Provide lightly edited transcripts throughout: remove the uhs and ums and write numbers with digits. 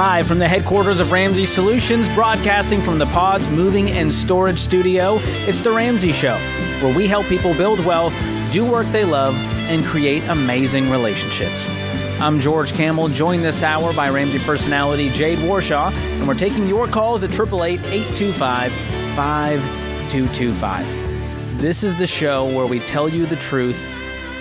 Live from the headquarters of Ramsey Solutions, broadcasting from the Pod's Moving and Storage Studio, it's The Ramsey Show, where we help people build wealth, do work they love, and create amazing relationships. I'm George Campbell, joined this hour by Ramsey personality Jade Warshaw, and we're taking your calls at 888-825-5225. This is the show where we tell you the truth,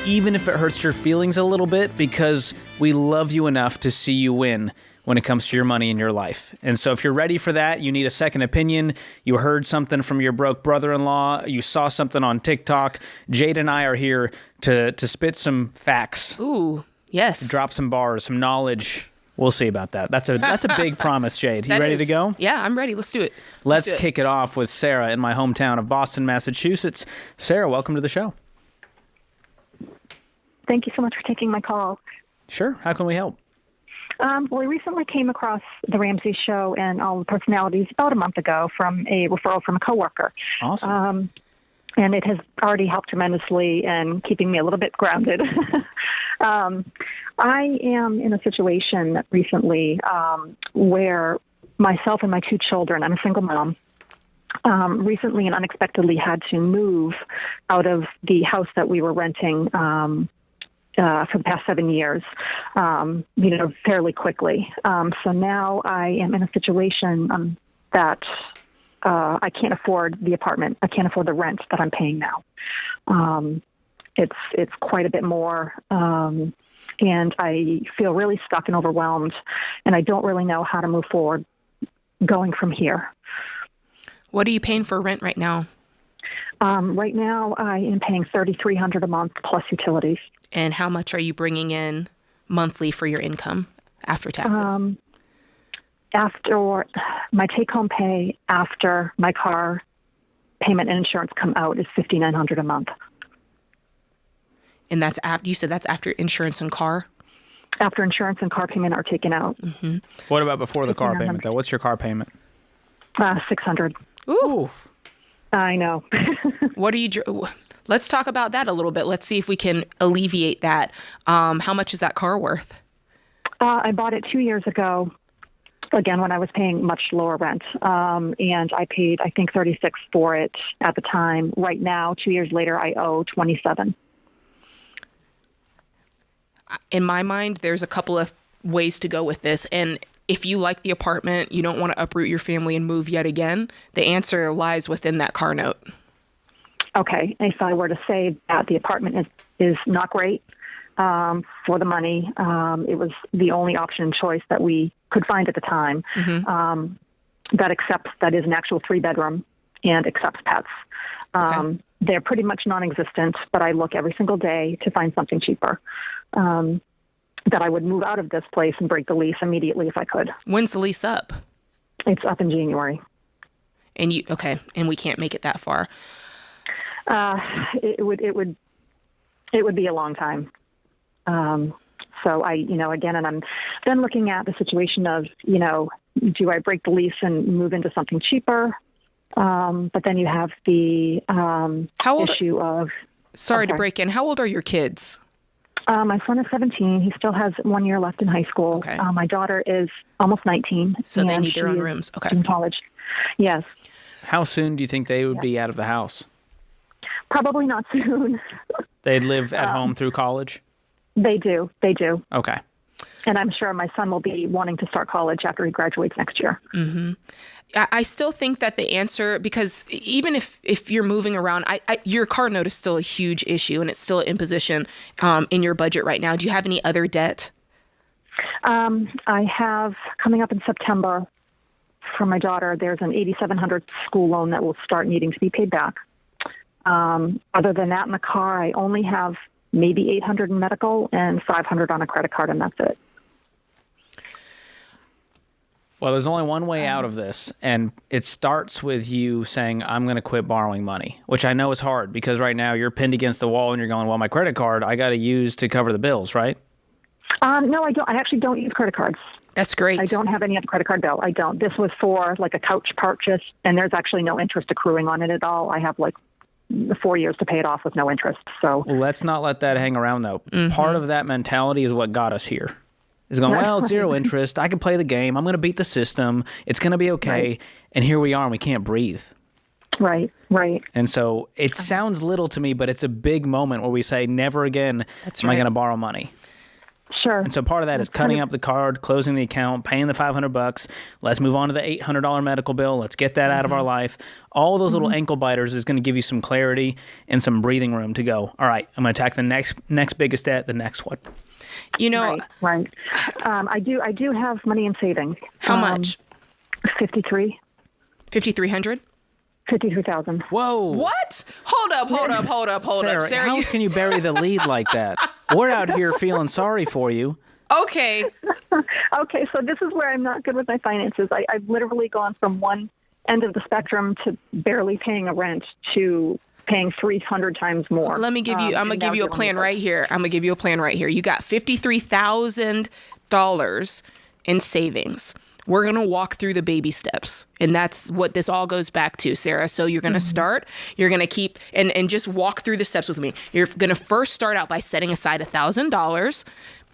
even if it hurts your feelings a little bit, because we love you enough to see you win when it comes to your money in your life. And so if you're ready for that, you need a second opinion, you heard something from your broke brother-in-law, you saw something on TikTok, Jade and I are here to spit some facts. Ooh, yes. Drop some bars, some knowledge. We'll see about that. That's a big promise, Jade. You ready to go? Yeah, I'm ready. Let's do it. Let's kick it off with Sarah in my hometown of Boston, Massachusetts. Sarah, welcome to the show. Thank you so much for taking my call. Sure. How can we help? Well, we recently came across the Ramsey Show and all the personalities about a month ago from a referral from a coworker. Awesome. And it has already helped tremendously in keeping me a little bit grounded. I am in a situation recently where myself and my two children, I'm a single mom, recently and unexpectedly had to move out of the house that we were renting for the past 7 years, fairly quickly. So now I am in a situation that I can't afford the apartment. I can't afford the rent that I'm paying now. It's quite a bit more, and I feel really stuck and overwhelmed, and I don't really know how to move forward going from here. What are you paying for rent right now? Right now, I am paying $3,300 a month plus utilities. And how much are you bringing in monthly for your income after taxes? After my take-home pay after my car payment and insurance come out is $5,900 a month. And that's after, you said that's after insurance and car? After insurance and car payment are taken out. Mm-hmm. What about before the car payment, though? What's your car payment? $600. Ooh. I know. What are you? Let's talk about that a little bit. Let's see if we can alleviate that. How much is that car worth? I bought it 2 years ago, again, when I was paying much lower rent. And I paid, I think, $36 for it at the time. Right now, 2 years later, I owe $27. In my mind, there's a couple of ways to go with this. And if you like the apartment, you don't want to uproot your family and move yet again, the answer lies within that car note. Okay. If I were to say that the apartment is not great for the money, it was the only option and choice that we could find at the time, that is an actual 3-bedroom and accepts pets. Okay. They're pretty much non-existent, but I look every single day to find something cheaper. That I would move out of this place and break the lease immediately if I could. When's the lease up? It's up in January. And and we can't make it that far. It would be a long time. So again, and I'm then looking at the situation of, do I break the lease and move into something cheaper? But then you have the issue of... Sorry to break in. How old are your kids? My son is 17. He still has 1 year left in high school. Okay. My daughter is almost 19. So they need their own rooms. Okay. In college. Yes. How soon do you think they would be out of the house? Probably not soon. They'd live at home through college? They do. Okay. And I'm sure my son will be wanting to start college after he graduates next year. Mm-hmm. I still think that the answer, because even if you're moving around, your car note is still a huge issue, and it's still an imposition in your budget right now. Do you have any other debt? I have, coming up in September, for my daughter, there's an $8,700 school loan that will start needing to be paid back. Other than that, in the car, I only have maybe $800 in medical and $500 on a credit card, and that's it. Well, there's only one way out of this, and it starts with you saying, I'm going to quit borrowing money, which I know is hard because right now you're pinned against the wall and you're going, well, my credit card, I got to use to cover the bills, right? No, I don't. I actually don't use credit cards. That's great. I don't have any other credit card bill. I don't. This was for like a couch purchase, and there's actually no interest accruing on it at all. I have like 4 years to pay it off with no interest. So let's not let that hang around, though. Mm-hmm. Part of that mentality is what got us here. is going, well, it's zero interest. I can play the game. I'm going to beat the system. It's going to be okay. Right. And here we are, and we can't breathe. Right. And so it sounds little to me, but it's a big moment where we say, never again am I going to borrow money. Sure. And so part of that is cutting up the card, closing the account, paying the $500. Let's move on to the $800 medical bill. Let's get that out of our life. All those little ankle biters is going to give you some clarity and some breathing room to go, all right, I'm going to attack the next biggest debt, the next one. You know, right. I do have money in savings. How much? 5,300. 53,000. Whoa. What? Hold up. Sarah, how can you bury the lead like that? We're out here feeling sorry for you. Okay. Okay, so this is where I'm not good with my finances. I've literally gone from one end of the spectrum to barely paying a rent to paying 300 times more. Let me give you, I'm going to give you a plan right here. You got $53,000 in savings. We're going to walk through the baby steps. And that's what this all goes back to, Sarah. So you're going to start, you're going to keep, and just walk through the steps with me. You're going to first start out by setting aside $1,000.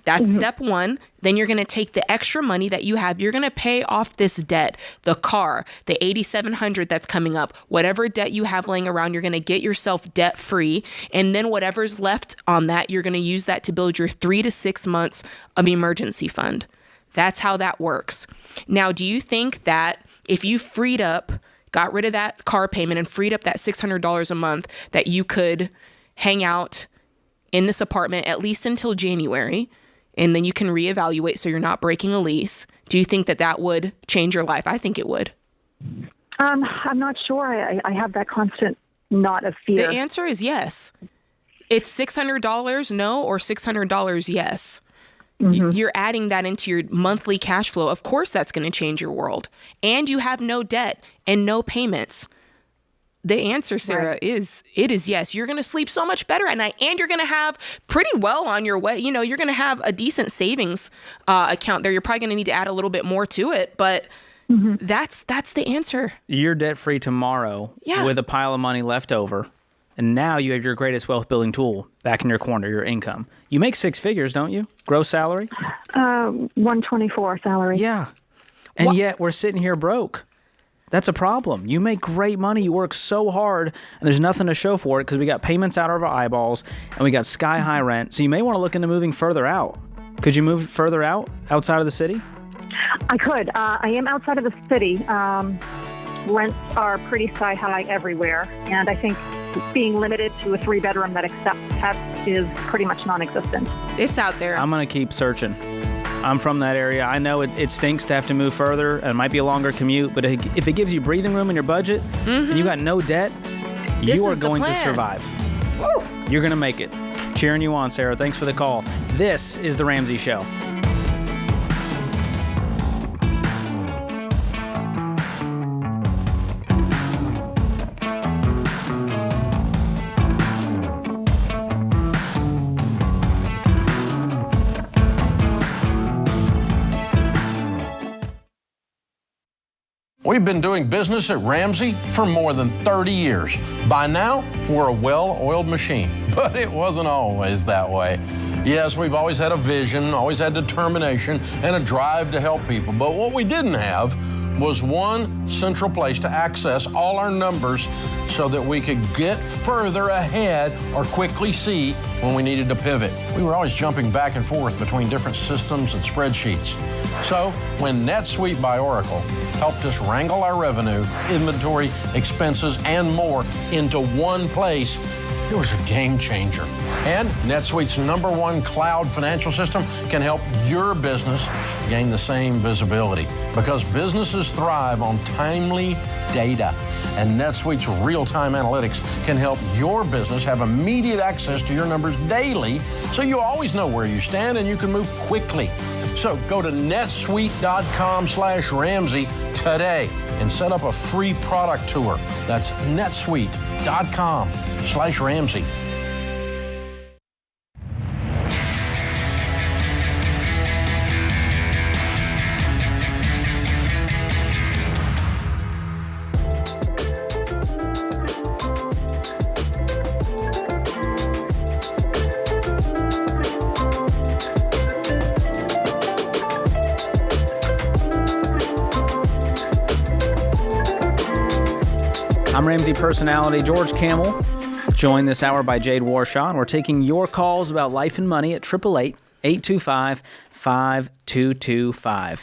That's step one. Then you're going to take the extra money that you have. You're going to pay off this debt, the car, the $8,700 that's coming up, whatever debt you have laying around, you're going to get yourself debt free. And then whatever's left on that, you're going to use that to build your 3 to 6 months of emergency fund. That's how that works. Now, do you think that if you got rid of that car payment and freed up that $600 a month, that you could hang out in this apartment at least until January, and then you can reevaluate so you're not breaking a lease? Do you think that would change your life? I think it would. I'm not sure. I have that constant knot of fear. The answer is yes. It's $600 no or $600 yes. You're adding that into your monthly cash flow. Of course, that's going to change your world. And you have no debt and no payments. The answer, Sarah, is yes. You're going to sleep so much better at night, and you're going to have pretty well on your way. You know, you're going to have a decent savings account there. You're probably going to need to add a little bit more to it, but that's the answer. You're debt free tomorrow with a pile of money left over. And now you have your greatest wealth building tool back in your corner, your income. You make 6 figures, don't you? Gross salary? 124 salary. Yeah. And yet we're sitting here broke. That's a problem. You make great money. You work so hard, and there's nothing to show for it because we got payments out of our eyeballs, and we got sky-high rent. So you may want to look into moving further out. Could you move further outside of the city? I could. I am outside of the city. Rents are pretty sky-high everywhere, and I think being limited to a 3-bedroom that accepts pets is pretty much non-existent. It's out there. I'm going to keep searching. I'm from that area. I know it stinks to have to move further, and it might be a longer commute, but if it gives you breathing room in your budget and you got no debt, you are going to survive. Woo. You're going to make it. Cheering you on, Sarah. Thanks for the call. This is The Ramsey Show. We've been doing business at Ramsey for more than 30 years. By now, we're a well-oiled machine, but it wasn't always that way. Yes, we've always had a vision, always had determination, and a drive to help people. But what we didn't have was one central place to access all our numbers so that we could get further ahead or quickly see when we needed to pivot. We were always jumping back and forth between different systems and spreadsheets. So when NetSuite by Oracle helped us wrangle our revenue, inventory, expenses, and more into one place, it was a game changer. And NetSuite's #1 cloud financial system can help your business gain the same visibility, because businesses thrive on timely data. And NetSuite's real-time analytics can help your business have immediate access to your numbers daily, so you always know where you stand and you can move quickly. So go to netsuite.com/Ramsey today and set up a free product tour. That's netsuite.com/Ramsey. I'm Ramsey personality George Camel, joined this hour by Jade Warshaw, and we're taking your calls about life and money at 888-825-5225.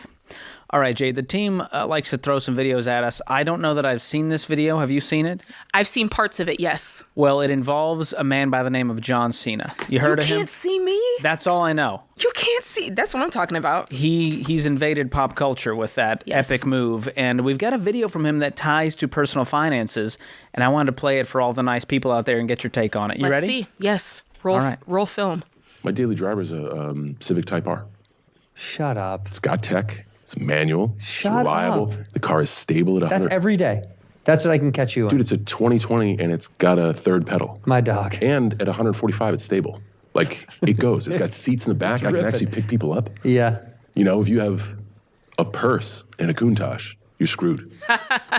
All right, Jade, the team likes to throw some videos at us. I don't know that I've seen this video. Have you seen it? I've seen parts of it, yes. Well, it involves a man by the name of John Cena. You heard of him? You can't see me? That's all I know. You can't see. That's what I'm talking about. He's invaded pop culture with that epic move, and we've got a video from him that ties to personal finances, and I wanted to play it for all the nice people out there and get your take on it. You ready? Let's see. Yes. Roll film. My daily driver is a Civic Type R. Shut up. It's got tech. It's manual. Shut it's reliable. up. The car is stable at 100. That's every day. That's what I can catch you on. Dude, it's a 2020 and it's got a third pedal. My dog. And at 145, it's stable. Like, it goes. It's got seats in the back. I can actually pick people up. Yeah. You know, if you have a purse and a Countach, you're screwed.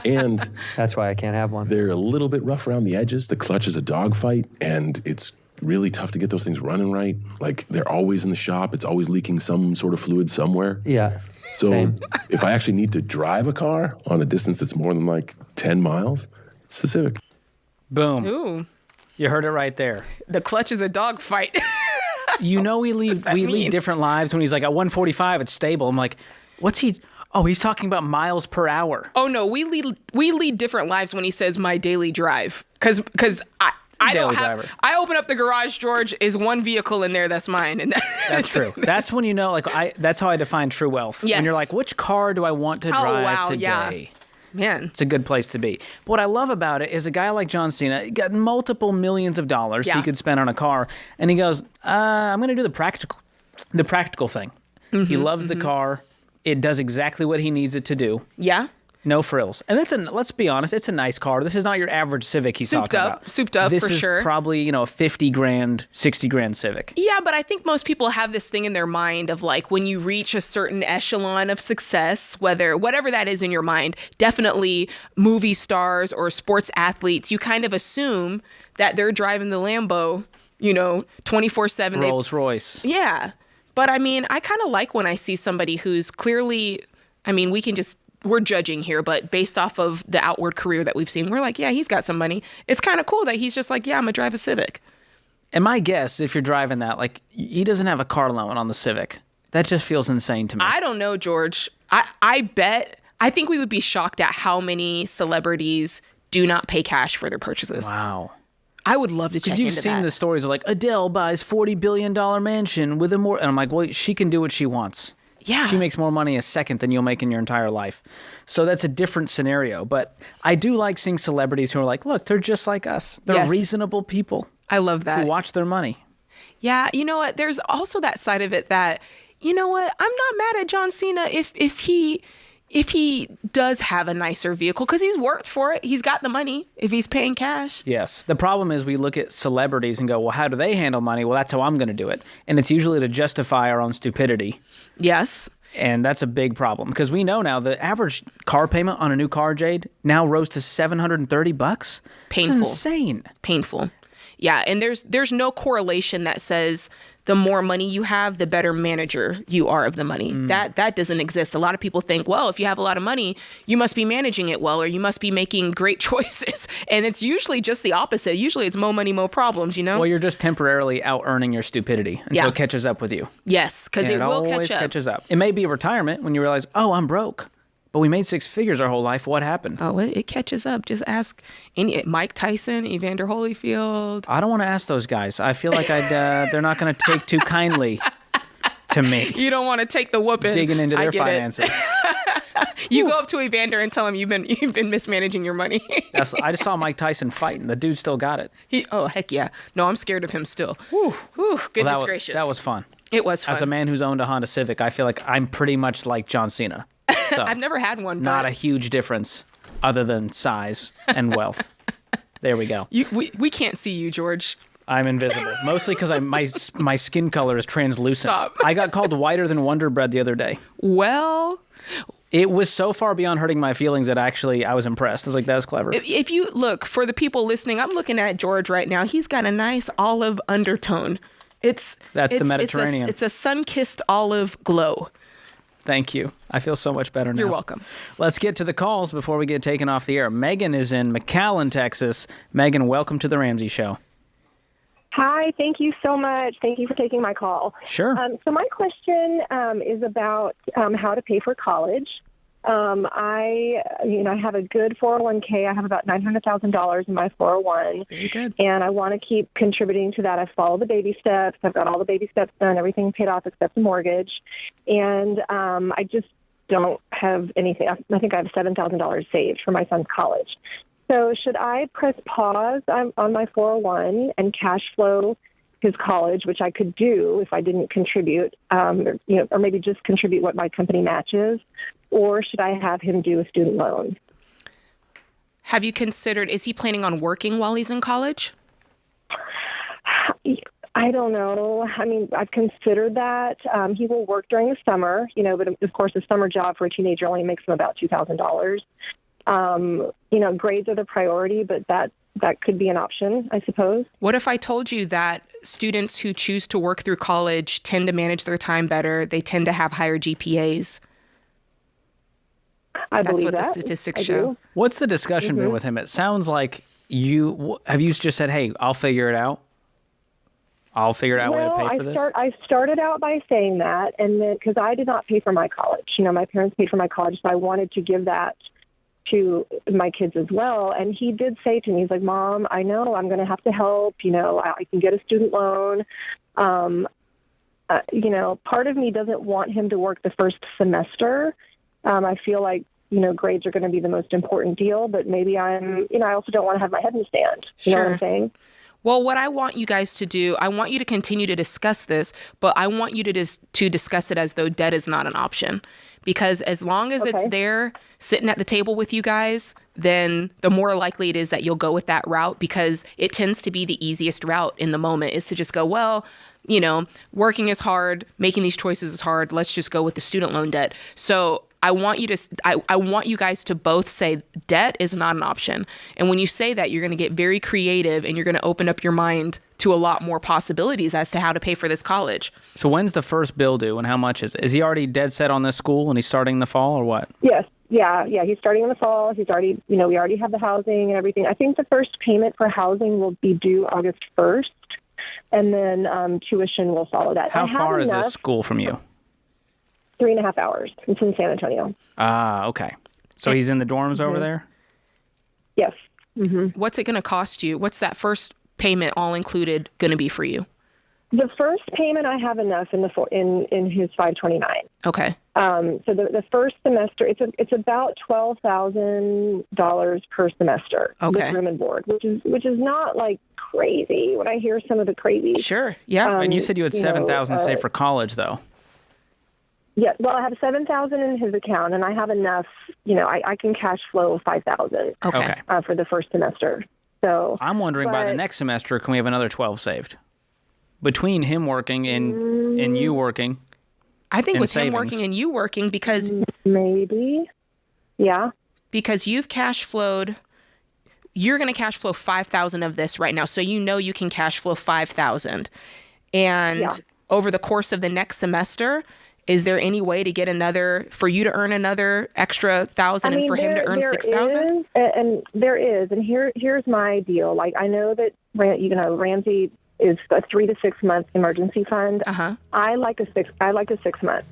And That's why I can't have one. they're a little bit rough around the edges. The clutch is a dogfight, and it's really tough to get those things running right. Like, they're always in the shop. It's always leaking some sort of fluid somewhere. Yeah. So Same. if I actually need to drive a car on a distance that's more than like 10 miles, it's the Civic. Boom. Ooh. You heard it right there. The clutch is a dog fight. You know we lead mean? different lives when he's like, at 145, it's stable. I'm like, what's he... Oh, he's talking about miles per hour. Oh, no. We lead different lives when he says my daily drive. Because I don't Daily have... driver. I open up the garage, George, is one vehicle in there that's mine. And That's true. That's when you know, like, that's how I define true wealth. Yes. When you're like, which car do I want to drive today? Yeah. Man. It's a good place to be. But what I love about it is a guy like John Cena got multiple millions of dollars he could spend on a car, and he goes, I'm going to do the practical thing. He loves the car. It does exactly what he needs it to do. Yeah. No frills. And let's be honest, it's a nice car. This is not your average Civic he's talking about. Souped up, this for is sure. Probably, a $50,000, $60,000 Civic. Yeah, but I think most people have this thing in their mind of like when you reach a certain echelon of success, whatever that is in your mind, definitely movie stars or sports athletes, you kind of assume that they're driving the Lambo, 24/7. Rolls Royce. Yeah. But I mean, I kind of like when I see somebody who's clearly, I mean, we're judging here, but based off of the outward career that we've seen, we're like, yeah, he's got some money. It's kind of cool that he's just like, yeah, I'm going to drive a Civic. And my guess, if you're driving that, like, he doesn't have a car loan on the Civic. That just feels insane to me. I don't know, George. I think we would be shocked at how many celebrities do not pay cash for their purchases. Wow. I would love to check into that. You've seen the stories of like, Adele buys $40 billion mansion with a more... And I'm like, well, she can do what she wants. Yeah. She makes more money a second than you'll make in your entire life. So that's a different scenario. But I do like seeing celebrities who are like, look, they're just like us. They're reasonable people. I love that. Who watch their money. Yeah. You know what? There's also that side of it that, you know what? I'm not mad at John Cena if he does have a nicer vehicle because he's worked for it. He's got the money if he's paying cash. Yes. The problem is we look at celebrities and go, well, how do they handle money? Well, that's how I'm going to do it. And it's usually to justify our own stupidity. Yes. And that's a big problem because we know now the average car payment on a new car, Jade, now rose to $730. Painful. It's insane. Painful. Yeah, and there's no correlation that says the more money you have, the better manager you are of the money. That doesn't exist. A lot of people think, well, if you have a lot of money, you must be managing it well, or you must be making great choices. And it's usually just the opposite. Usually it's more money, more problems, Well, you're just temporarily out-earning your stupidity until it catches up with you. Yes, because it will always catch up. catches up. It may be a retirement when you realize, oh, I'm broke. But we made six figures our whole life. What happened? Oh, it catches up. Just ask Mike Tyson, Evander Holyfield. I don't want to ask those guys. I feel like they're not going to take too kindly to me. You don't want to take the whooping. Digging into their finances. You go up to Evander and tell him you've been mismanaging your money. I just saw Mike Tyson fighting. The dude still got it. Oh, heck yeah. No, I'm scared of him still. Whew, goodness gracious. That was fun. It was fun. As a man who's owned a Honda Civic, I feel like I'm pretty much like John Cena. So, I've never had one. Not a huge difference other than size and wealth. There we go. We can't see you, George. I'm invisible. Mostly because my skin color is translucent. Stop. I got called whiter than Wonder Bread the other day. Well... It was so far beyond hurting my feelings that actually I was impressed. I was like, that was clever. If you look, for the people listening, I'm looking at George right now. He's got a nice olive undertone. That's the Mediterranean. It's a sun-kissed olive glow. Thank you. I feel so much better now. You're welcome. Let's get to the calls before we get taken off the air. Megan is in McAllen, Texas. Megan, welcome to the Ramsey Show. Hi, thank you so much. Thank you for taking my call. Sure. So my question is about how to pay for college. I have a good 401k. I have about $900,000 in my 401. Very good. And I want to keep contributing to that. I follow the baby steps. I've got all the baby steps done, everything paid off except the mortgage. And I just don't have anything. I think I have $7,000 saved for my son's college. So should I press pause on my 401 and cash flow his college, which I could do if I didn't contribute, or maybe just contribute what my company matches, or should I have him do a student loan? Have you considered, is he planning on working while he's in college? I don't know. I mean, I've considered that. He will work during the summer, but of course a summer job for a teenager only makes him about $2,000. Grades are the priority, but that could be an option, I suppose. What if I told you that students who choose to work through college tend to manage their time better? They tend to have higher GPAs. That's what that. the statistics I show. do. What's the discussion been with him? It sounds like you just said, hey, I'll figure it out. I'll figure out a way to pay for this. I started out by saying that, and then because I did not pay for my college. My parents paid for my college, so I wanted to give that to my kids as well. And he did say to me, he's like, Mom, I know I'm going to have to help. I can get a student loan. Part of me doesn't want him to work the first semester. I feel like, grades are going to be the most important deal, but maybe I also don't want to have my head in the sand. You know what I'm saying? Well, what I want you guys to do, I want you to continue to discuss this, but I want you to discuss it as though debt is not an option. Because as long as it's there sitting at the table with you guys, then the more likely it is that you'll go with that route, because it tends to be the easiest route in the moment is to just go, well, working is hard, making these choices is hard. Let's just go with the student loan debt. So I want you guys to both say debt is not an option. And when you say that, you're going to get very creative and you're going to open up your mind to a lot more possibilities as to how to pay for this college. So when's the first bill due and how much is it? Is he already dead set on this school and he's starting in the fall or what? Yes. Yeah. He's starting in the fall. He's already, we already have the housing and everything. I think the first payment for housing will be due August 1st, and then tuition will follow that. How far is this school from you? 3.5 hours. It's in San Antonio. Ah, okay. So he's in the dorms over there? Yes. Mm-hmm. What's it going to cost you? What's that first payment all included going to be for you? The first payment I have enough in his 529. Okay. So the first semester, it's about $12,000 per semester. Okay. With room and board, which is not like crazy. When I hear some of the crazy. Sure. Yeah. And you said you had $7,000 saved for college, though. Yeah, well, I have $7,000 in his account, and I have enough. I can cash flow $5,000. Okay. For the first semester. So I'm wondering by the next semester, can we have another 12 saved between him working and you working? I think with savings. him working and you working, because maybe, yeah, because you've cash flowed. You're going to cash flow 5,000 of this right now, so you can cash flow 5,000, and over the course of the next semester. Is there any way to get for you to earn another extra 1,000 and for him to earn 6,000? And there is. And here's my deal. Like, I know that, Ramsey is a 3 to 6 month emergency fund. Uh-huh. I like a 6 months.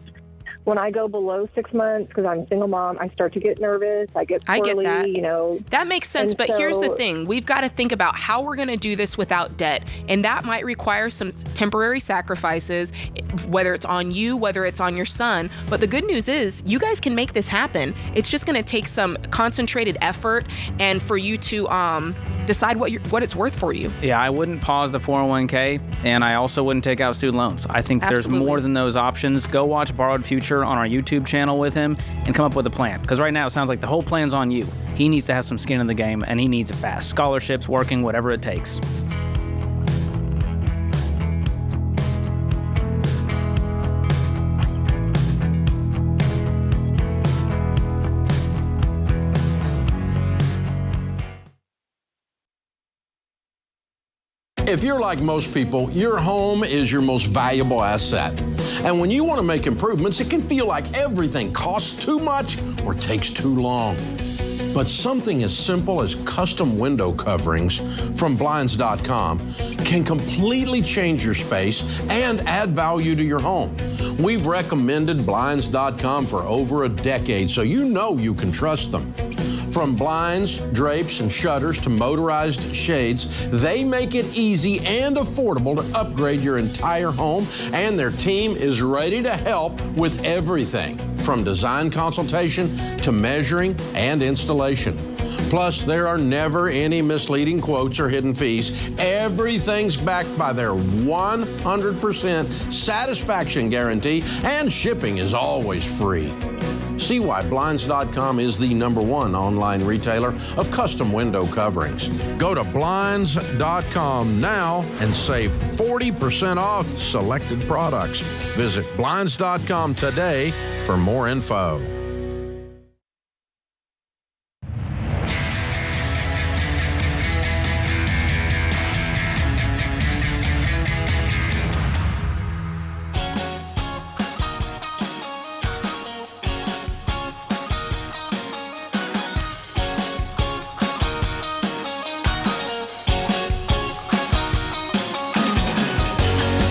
When I go below 6 months, because I'm a single mom, I start to get nervous. I get poorly, I get that. That makes sense. But here's the thing. We've got to think about how we're going to do this without debt. And that might require some temporary sacrifices, whether it's on you, whether it's on your son. But the good news is you guys can make this happen. It's just going to take some concentrated effort and for you to decide what it's worth for you. Yeah, I wouldn't pause the 401k, and I also wouldn't take out student loans. I think there's more than those options. Go watch Borrowed Future on our YouTube channel with him and come up with a plan. Because right now it sounds like the whole plan's on you. He needs to have some skin in the game, and he needs it fast. Scholarships, working, whatever it takes. If you're like most people, your home is your most valuable asset. And when you want to make improvements, it can feel like everything costs too much or takes too long. But something as simple as custom window coverings from Blinds.com can completely change your space and add value to your home. We've recommended Blinds.com for over a decade, so you know you can trust them. From blinds, drapes, and shutters to motorized shades, they make it easy and affordable to upgrade your entire home, and their team is ready to help with everything from design consultation to measuring and installation. Plus, there are never any misleading quotes or hidden fees. Everything's backed by their 100% satisfaction guarantee, and shipping is always free. See why Blinds.com is the #1 online retailer of custom window coverings. Go to Blinds.com now and save 40% off selected products. Visit Blinds.com today for more info.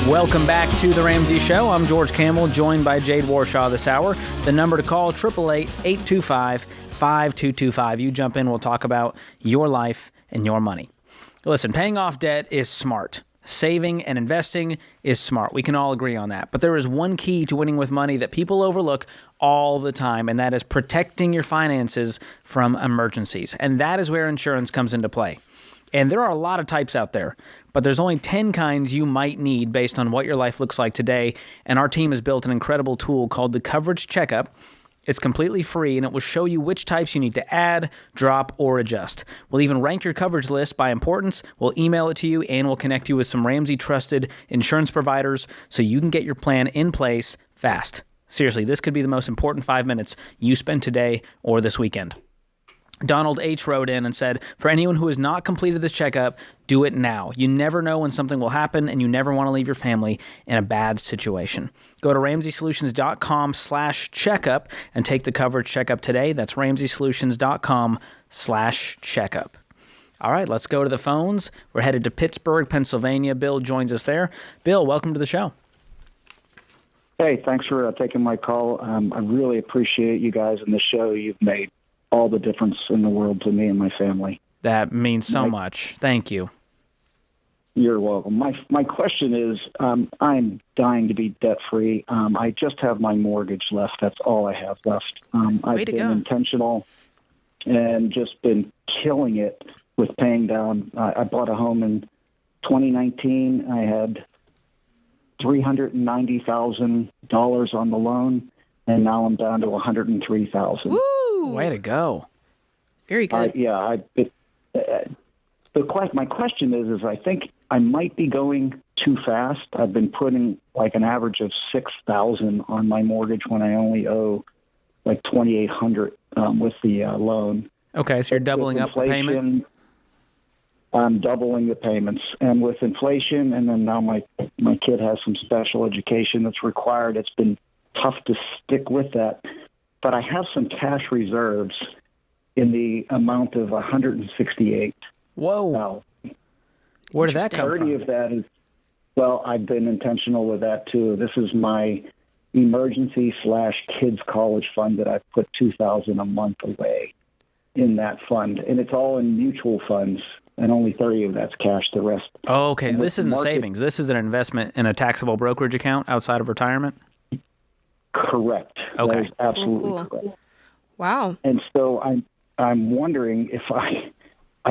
Welcome back to The Ramsey Show. I'm George Campbell, joined by Jade Warshaw this hour. The number to call, 888-825-5225. You jump in, we'll talk about your life and your money. Listen, paying off debt is smart. Saving and investing is smart. We can all agree on that. But there is one key to winning with money that people overlook all the time, and that is protecting your finances from emergencies. And that is where insurance comes into play. And there are a lot of types out there, but there's only 10 kinds you might need based on what your life looks like today. And our team has built an incredible tool called the Coverage Checkup. It's completely free, and it will show you which types you need to add, drop, or adjust. We'll even rank your coverage list by importance. We'll email it to you, and we'll connect you with some Ramsey-trusted insurance providers so you can get your plan in place fast. Seriously, this could be the most important 5 minutes you spend today or this weekend. Donald H. wrote in and said, for anyone who has not completed this checkup, do it now. You never know when something will happen, and you never want to leave your family in a bad situation. Go to RamseySolutions.com/checkup and take the coverage checkup today. That's RamseySolutions.com/checkup. All right, let's go to the phones. We're headed to Pittsburgh, Pennsylvania. Bill joins us there. Bill, welcome to the show. Hey, thanks for taking my call. I really appreciate you guys and the show. You've made all the difference in the world to me and my family. That means so much. Thank you. You're welcome. My question is, I'm dying to be debt-free. I just have my mortgage left. That's all I have left. I've been intentional and just been killing it with paying down. I bought a home in 2019. I had $390,000 on the loan, and now I'm down to $103,000. Way to go. Very good. My question is I think I might be going too fast. I've been putting like an average of $6,000 on my mortgage when I only owe like $2,800 with the loan. Okay, so you're doubling up the payment? I'm doubling the payments. And with inflation, and then now my kid has some special education that's required, it's been tough to stick with that. But I have some cash reserves in the amount of $168,000. Whoa. Where did that come from? 30 of that is, well, I've been intentional with that too. This is my emergency/kids college fund that I've put $2,000 a month away in that fund. And it's all in mutual funds, and only 30 of that's cash, the rest. Oh, okay. This isn't savings. This is an investment in a taxable brokerage account outside of retirement? Correct. Okay. That is absolutely correct. Wow. And so I'm wondering if I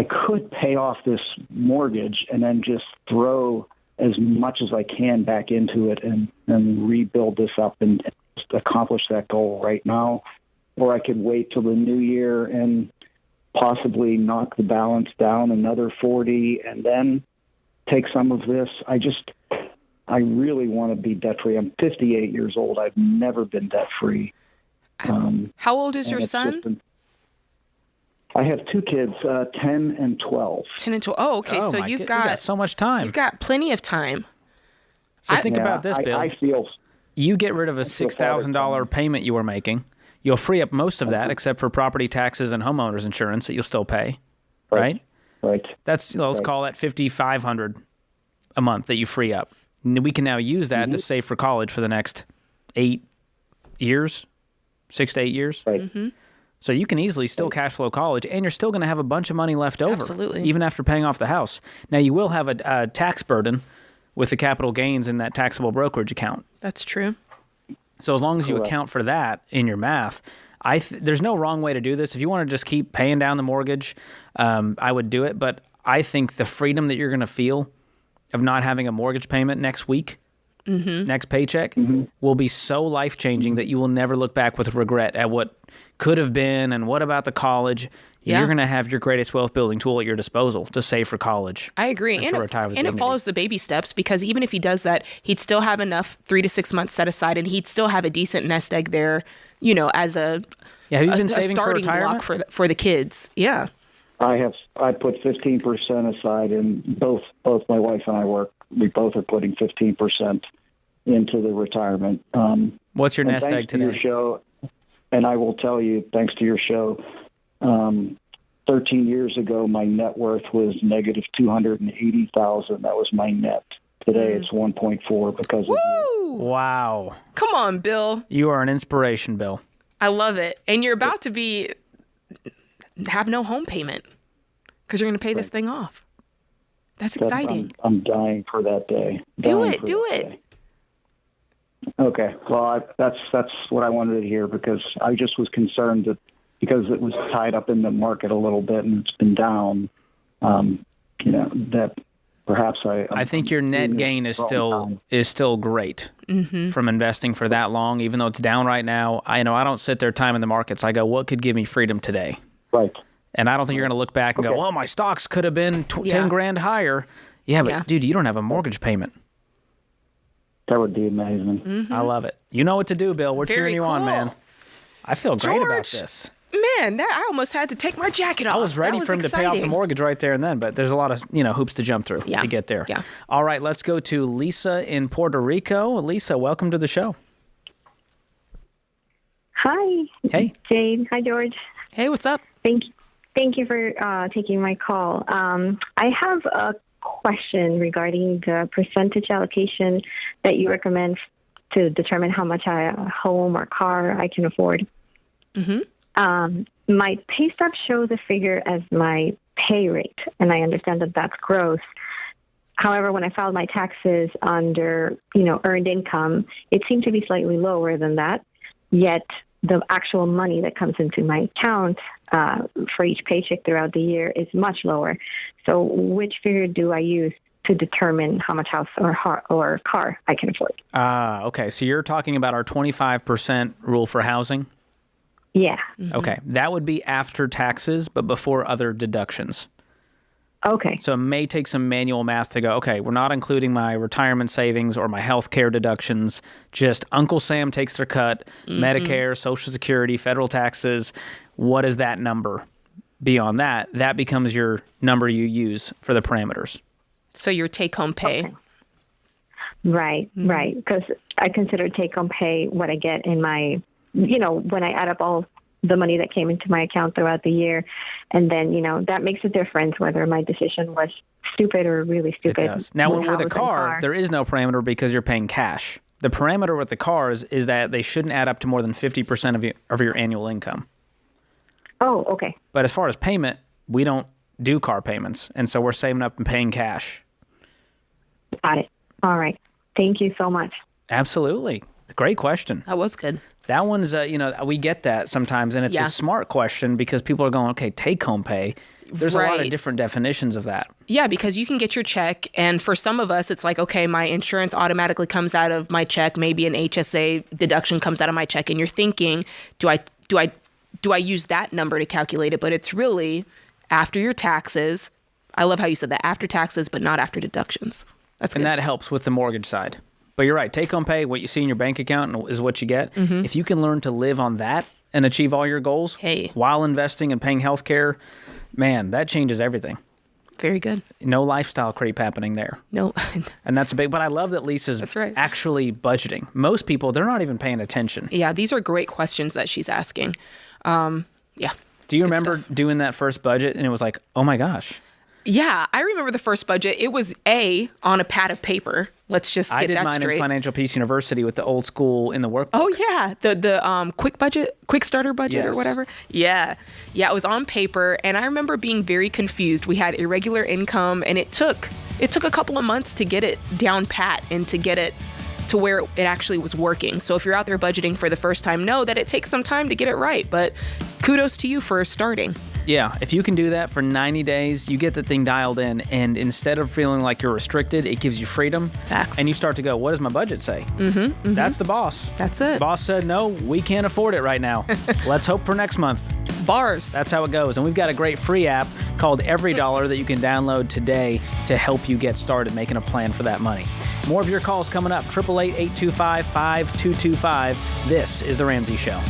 could pay off this mortgage and then just throw as much as I can back into it and rebuild this up and just accomplish that goal right now, or I could wait till the new year and possibly knock the balance down another 40 and then take some of this. I really want to be debt-free. I'm 58 years old. I've never been debt-free. How old is your son? I have two kids, 10 and 12. 10 and 12. Oh, okay. So you've got so much time. You've got plenty of time. So think about this, Bill. I feel You get rid of a $6,000 payment you were making. You'll free up most of that, except for property taxes and homeowners insurance that you'll still pay, right? Right. That's, let's call that $5,500 a month that you free up. And we can now use that to save for college for the next 8 years, 6 to 8 years. Right. So you can easily still cash flow college, and you're still going to have a bunch of money left over, Absolutely. even after paying off the house. Now, you will have a tax burden with the capital gains in that taxable brokerage account. That's true. So as long as you account for that in your math, there's no wrong way to do this. If you want to just keep paying down the mortgage, I would do it. But I think the freedom that you're going to feel of not having a mortgage payment next week, next paycheck, will be so life-changing that you will never look back with regret at what could have been and what about the college. Yeah. You're going to have your greatest wealth-building tool at your disposal to save for college. I agree. And to retire with it dignity. follows the baby steps, because even if he does that, he'd still have enough 3 to 6 months set aside, and he'd still have a decent nest egg there, as a, have you been a saving for starting retirement? block for the kids. Yeah. I put 15% aside, and both my wife and I work. We both are putting 15% into the retirement. What's your nest egg today? Your show, and I will tell you, thanks to your show, 13 years ago, my net worth was negative 280,000. That was my net. Today, it's 1.4 because of you. Wow. Come on, Bill. You are an inspiration, Bill. I love it. And you're about to have no home payment because you're going to pay this thing off. That's exciting. I'm dying for that day. Do it. Okay. Well, that's what I wanted to hear, because I just was concerned that because it was tied up in the market a little bit and it's been down, that perhaps I think your net gain is still great from investing for that long, even though it's down right now. I don't sit there timing the markets. I go, what could give me freedom today? Right. And I don't think you're going to look back and go, well, my stocks could have been 10 grand higher. Yeah, but dude, you don't have a mortgage payment. That would be amazing. I love it. You know what to do, Bill. We're Very cheering you on, cool. man. I feel great about this. Man, I almost had to take my jacket off. I was ready for him to pay off the mortgage right there and then, but there's a lot of, hoops to jump through to get there. Yeah. All right, let's go to Lisa in Puerto Rico. Lisa, welcome to the show. Hi. Hey. Jade. Hi, George. Hey, what's up? Thank you for taking my call. I have a question regarding the percentage allocation that you recommend to determine how much home or car I can afford. My pay stub shows a figure as my pay rate, and I understand that that's gross. However, when I filed my taxes under, earned income, it seemed to be slightly lower than that. Yet the actual money that comes into my account for each paycheck throughout the year is much lower. So which figure do I use to determine how much house or car I can afford? Okay. So you're talking about our 25% rule for housing? Yeah. Okay. That would be after taxes, but before other deductions. Okay. So it may take some manual math to go, okay, we're not including my retirement savings or my health care deductions. Just Uncle Sam takes their cut, Medicare, Social Security, federal taxes. What is that number? Beyond that, that becomes your number you use for the parameters. So your take-home pay. Okay. Right. Because I consider take-home pay what I get in my, when I add up all the money that came into my account throughout the year. And then, that makes a difference whether my decision was stupid or really stupid. It does. Now, with a car, there is no parameter because you're paying cash. The parameter with the cars is that they shouldn't add up to more than 50% of your annual income. Oh, okay. But as far as payment, we don't do car payments. And so we're saving up and paying cash. Got it. All right. Thank you so much. Absolutely. Great question. That was good. That one's, we get that sometimes, and it's a smart question because people are going, okay, take-home pay. There's a lot of different definitions of that. Yeah, because you can get your check, and for some of us, it's like, okay, my insurance automatically comes out of my check. Maybe an HSA deduction comes out of my check, and you're thinking, do I use that number to calculate it? But it's really after your taxes. I love how you said that, after taxes, but not after deductions. That's good. And that helps with the mortgage side. But you're right. Take-home pay, what you see in your bank account is what you get. If you can learn to live on that and achieve all your goals while investing and paying health care, man, that changes everything. Very good. No lifestyle creep happening there. No. And that's a big, but I love that Lisa's actually budgeting. Most people, they're not even paying attention. Yeah, these are great questions that she's asking. Yeah. Do you remember doing that first budget and it was like, oh my gosh? Yeah, I remember the first budget. It was on a pad of paper. Let's just get that straight. I did mine in Financial Peace University with the old school in the workbook. Oh yeah, the quick starter budget or whatever. Yeah, it was on paper, and I remember being very confused. We had irregular income, and it took a couple of months to get it down pat and to get it to where it actually was working. So if you're out there budgeting for the first time, know that it takes some time to get it right. But kudos to you for starting. Yeah, if you can do that for 90 days, you get the thing dialed in, and instead of feeling like you're restricted, it gives you freedom. Facts. And you start to go, what does my budget say? Mm-hmm. That's the boss. That's it. The boss said, no, we can't afford it right now. Let's hope for next month. Bars. That's how it goes. And we've got a great free app called Every Dollar that you can download today to help you get started making a plan for that money. More of your calls coming up, 888-825-5225. This is The Ramsey Show.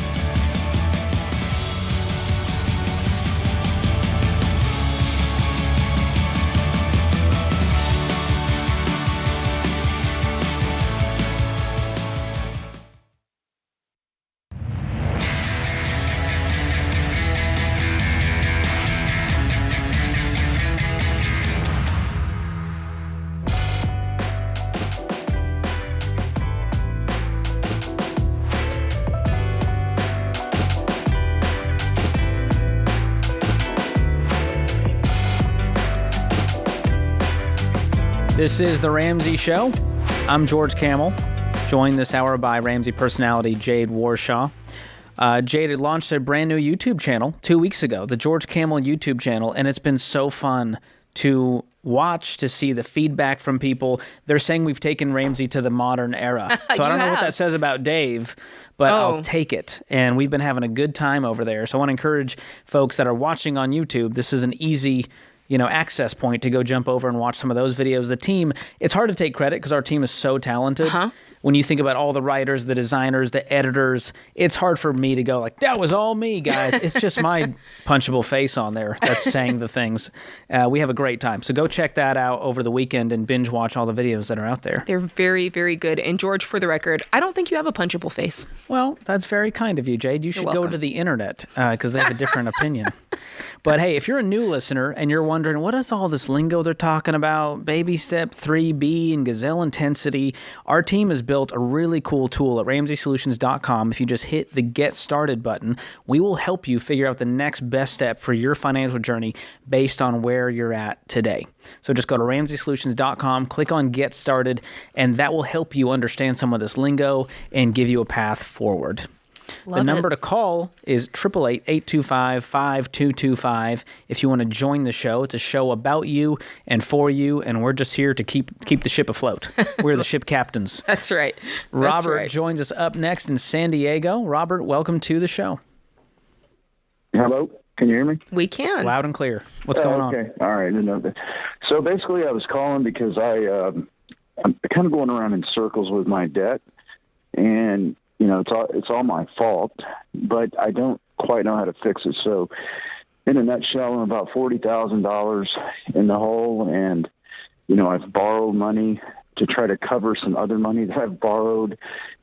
This is The Ramsey Show. I'm George Camel, joined this hour by Ramsey personality Jade Warshaw. Jade had launched a brand new YouTube channel 2 weeks ago, the George Camel YouTube channel, and it's been so fun to watch, to see the feedback from people. They're saying we've taken Ramsey to the modern era. So I don't know what that says about Dave, but I'll take it. And we've been having a good time over there. So I want to encourage folks that are watching on YouTube, this is an easy access point to go jump over and watch some of those videos. The team, it's hard to take credit because our team is so talented. When you think about all the writers, the designers, the editors, it's hard for me to go like, that was all me, guys. It's just my punchable face on there that's saying the things. We have a great time. So go check that out over the weekend and binge watch all the videos that are out there. They're very, very good. And George, for the record, I don't think you have a punchable face. Well, that's very kind of you, Jade. You should go to the internet because they have a different opinion. But hey, if you're a new listener and you're wondering, what is all this lingo they're talking about? Baby step 3B and gazelle intensity. Our team has built a really cool tool at RamseySolutions.com. If you just hit the Get Started button, we will help you figure out the next best step for your financial journey based on where you're at today. So just go to RamseySolutions.com, click on Get Started, and that will help you understand some of this lingo and give you a path forward. The number to call is 888-825-5225 if you want to join the show. It's a show about you and for you, and we're just here to keep the ship afloat. We're the ship captains. That's right. Robert joins us up next in San Diego. Robert, welcome to the show. Hello. Can you hear me? We can. Loud and clear. What's going on? Okay. All right. So basically I was calling because I'm kind of going around in circles with my debt, and it's all my fault, but I don't quite know how to fix it. So in a nutshell, I'm about $40,000 in the hole, and, I've borrowed money to try to cover some other money that I've borrowed,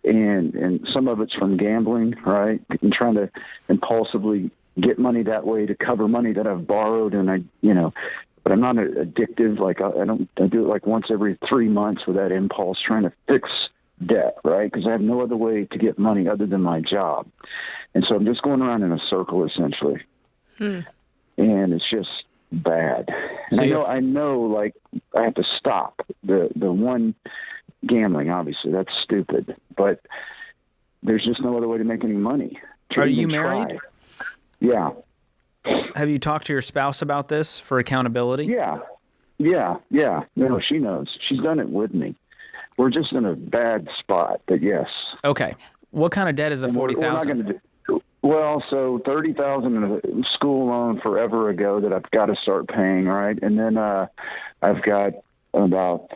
and some of it's from gambling, right? And trying to impulsively get money that way to cover money that I've borrowed. And but I'm not addictive. Like I do it like once every 3 months with that impulse, trying to fix debt, right? Because I have no other way to get money other than my job. And so I'm just going around in a circle, essentially. And it's just bad. And So I know, like, I have to stop the one gambling, obviously. That's stupid. But there's just no other way to make any money. Are you married? Yeah. Have you talked to your spouse about this for accountability? Yeah. No, she knows. She's done it with me. We're just in a bad spot, but yes. Okay. What kind of debt is the $40,000? Well, so $30,000 in a school loan forever ago that I've got to start paying, right? And then I've got about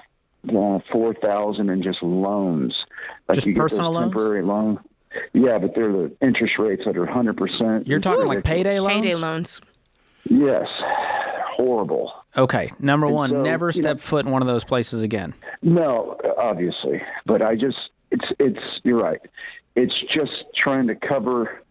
$4,000 in just loans. Like just personal loans? Temporary loan. Yeah, but they're the interest rates that are 100%. You're talking like payday loans? Payday loans. Yes. horrible. Okay. Number And one, so, never step foot in one of those places again. No, obviously, but it's you're right. It's just trying to cover.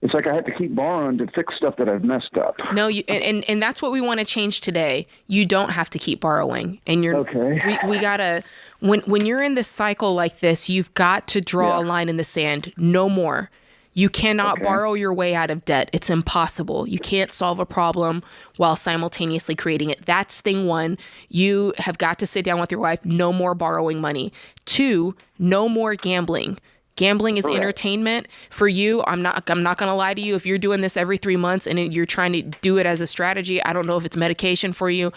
It's like I have to keep borrowing to fix stuff that I've messed up. No, and that's what we want to change today. You don't have to keep borrowing, and you're okay. We gotta when you're in this cycle like this, you've got to draw a line in the sand. No more. You cannot borrow your way out of debt. It's impossible. You can't solve a problem while simultaneously creating it. That's thing one. You have got to sit down with your wife. No more borrowing money. 2, no more gambling. Gambling is entertainment for you. I'm not going to lie to you. If you're doing this every 3 months and you're trying to do it as a strategy, I don't know if it's medication for you.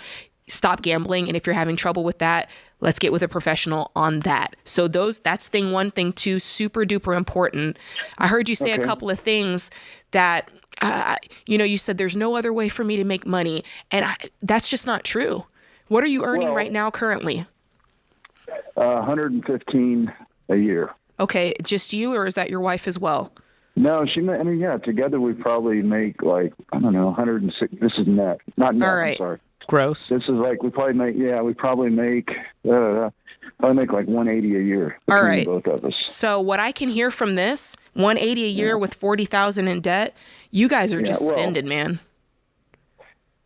Stop gambling. And if you're having trouble with that, let's get with a professional on that. So that's thing 1. Thing 2, super duper important. I heard you say a couple of things that, you said there's no other way for me to make money. And that's just not true. What are you earning right now currently? $115 a year. Okay. Just you, or is that your wife as well? No, together we probably make like, I don't know, 106. This is net. Not net, all right. I'm sorry. Gross. This is like, we probably make like 180 a year between both of us. So what I can hear from this, 180 a year with 40,000 in debt, you guys are just spending, man.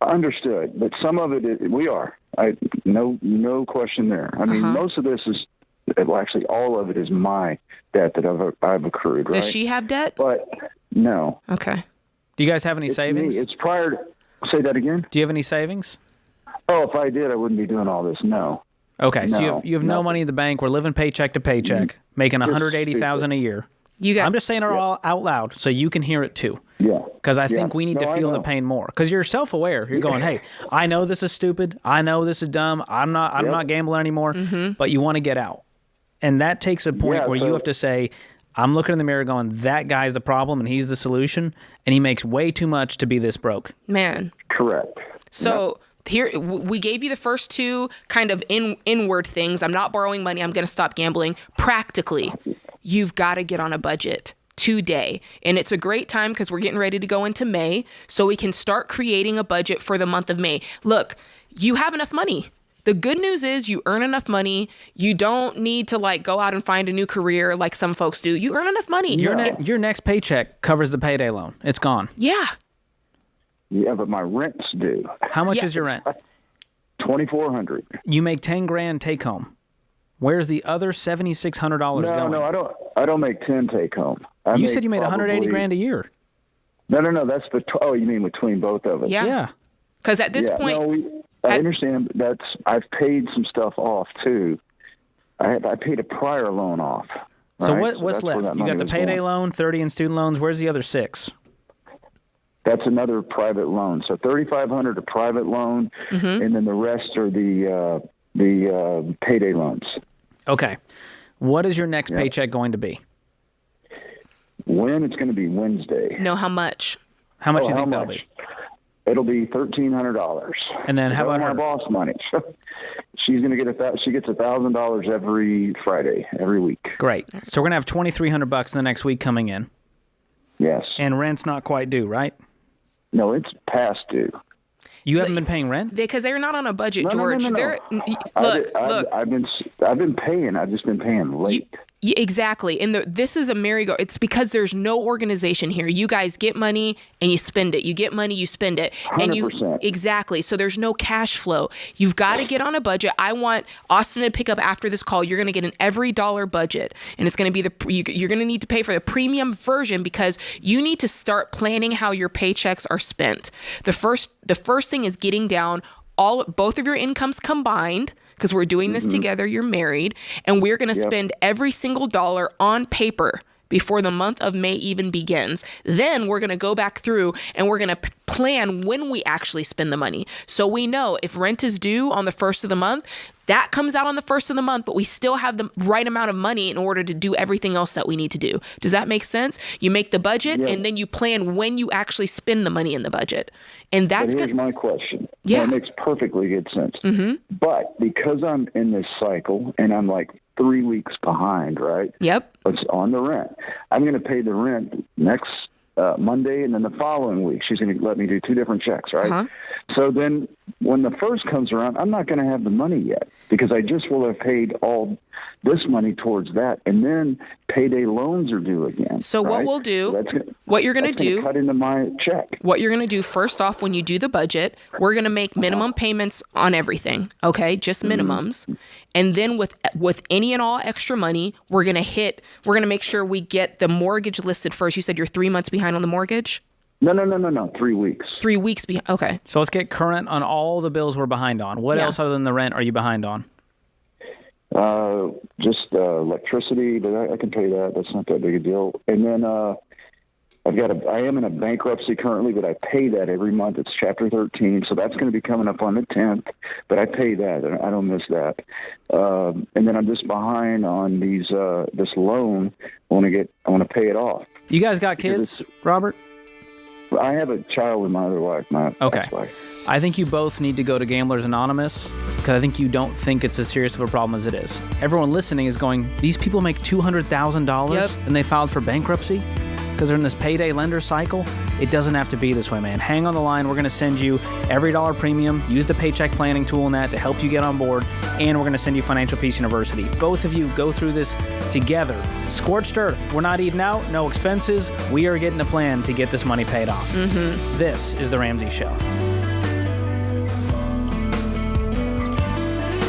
Understood, but some of it we are. No question there. I mean, most of this is, well, actually, all of it is my debt that I've accrued. Right? Does she have debt? But no. Okay. Do you guys have any savings? It's prior to. Say that again. Do you have any savings? Oh, if I did, I wouldn't be doing all this. No. Okay, so you have no money in the bank. We're living paycheck to paycheck, making $180,000 a year. I'm just saying it all out loud so you can hear it too. Yeah. Because I think we need to feel the pain more. Because you're self-aware. You're going, hey, I know this is stupid. I know this is dumb. I'm not gambling anymore. But you want to get out, and that takes a point where you have to say, I'm looking in the mirror going, that guy's the problem and he's the solution, and he makes way too much to be this broke. Man. Correct. So here, we gave you the first 2 kind of inward things. I'm not borrowing money. I'm going to stop gambling. Practically, you've got to get on a budget today. And it's a great time because we're getting ready to go into May, so we can start creating a budget for the month of May. Look, you have enough money. The good news is you earn enough money. You don't need to go out and find a new career like some folks do. You earn enough money. Your next paycheck covers the payday loan. It's gone. Yeah. Yeah, but my rents do. How much is your rent? $2,400. You make $10,000 take home. Where's the other $7,600 going? No, I don't make 10 take home. You said you made $180,000 a year. No. That's you mean between both of us? Yeah. Because at this point, I understand. I've paid some stuff off too. I paid a prior loan off. So what's left? You got the payday loan, 30 in student loans. Where's the other 6? That's another private loan. So $3,500 a private loan, and then the rest are the payday loans. Okay. What is your next paycheck going to be? When it's going to be Wednesday. No, how much? How much do you think that'll be? It'll be $1,300. And then how about her boss money? She's going to get she gets $1,000 every Friday, every week. Great. So we're going to have $2,300 in the next week coming in. Yes. And rent's not quite due, right? No, it's past due. You haven't been paying rent? Because they're not on a budget, George. No. Look. I've been paying. I've just been paying late. Exactly. And this is a merry-go. It's because there's no organization here. You guys get money and you spend it. You get money, you spend it. 100%. Exactly. So there's no cash flow. You've got to get on a budget. I want Austin to pick up after this call. You're going to get an every dollar budget. And it's going to be you're going to need to pay for the premium version because you need to start planning how your paychecks are spent. The first thing is getting down both of your incomes combined, because we're doing this together. You're married, and we're going to spend every single dollar on paper before the month of May even begins. Then we're going to go back through and we're going to plan when we actually spend the money. So we know if rent is due on the first of the month, that comes out on the first of the month, but we still have the right amount of money in order to do everything else that we need to do. Does that make sense? You make the budget and then you plan when you actually spend the money in the budget. And that's here's my question. Yeah. That makes perfectly good sense. But because I'm in this cycle and I'm like 3 weeks behind, right? Yep. It's on the rent. I'm going to pay the rent next Monday and then the following week. She's going to let me do 2 different checks, right? So then when the first comes around, I'm not going to have the money yet because I just will have paid all this money towards that. And then payday loans are due again. So right? what we'll do, So what you're going to do, cut into my check. What you're going to do first off, when you do the budget, we're going to make minimum payments on everything. Okay. Just minimums. And then with any and all extra money, we're going to make sure we get the mortgage listed first. You said you're 3 months behind on the mortgage? No. 3 weeks. 3 weeks behind. Okay. So let's get current on all the bills we're behind on. What else other than the rent are you behind on? Just electricity, but I can pay that. That's not that big a deal. And then I am in a bankruptcy currently, but I pay that every month. It's Chapter 13, so that's going to be coming up on the 10th. But I pay that. I don't miss that. And then I'm just behind on this loan. I want to pay it off. You guys got kids, Robert? I have a child with my other wife, my ex-wife. I think you both need to go to Gamblers Anonymous because I think you don't think it's as serious of a problem as it is. Everyone listening is going, these people make $200,000 and they filed for bankruptcy because they're in this payday lender cycle. It doesn't have to be this way, man. Hang on the line. We're going to send you every dollar premium. Use the paycheck planning tool in that to help you get on board. And we're going to send you Financial Peace University. Both of you go through this together. Scorched earth. We're not eating out. No expenses. We are getting a plan to get this money paid off. This is The Ramsey Show.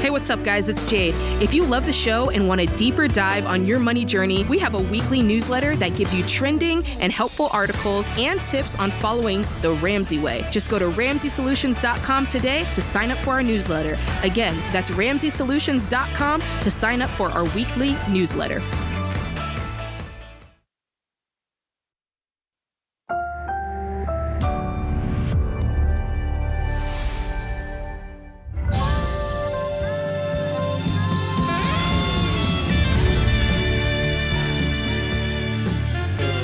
Hey, what's up, guys? It's Jade. If you love the show and want a deeper dive on your money journey, we have a weekly newsletter that gives you trending and helpful articles and tips on following the Ramsey way. Just go to RamseySolutions.com today to sign up for our newsletter. Again, that's RamseySolutions.com to sign up for our weekly newsletter.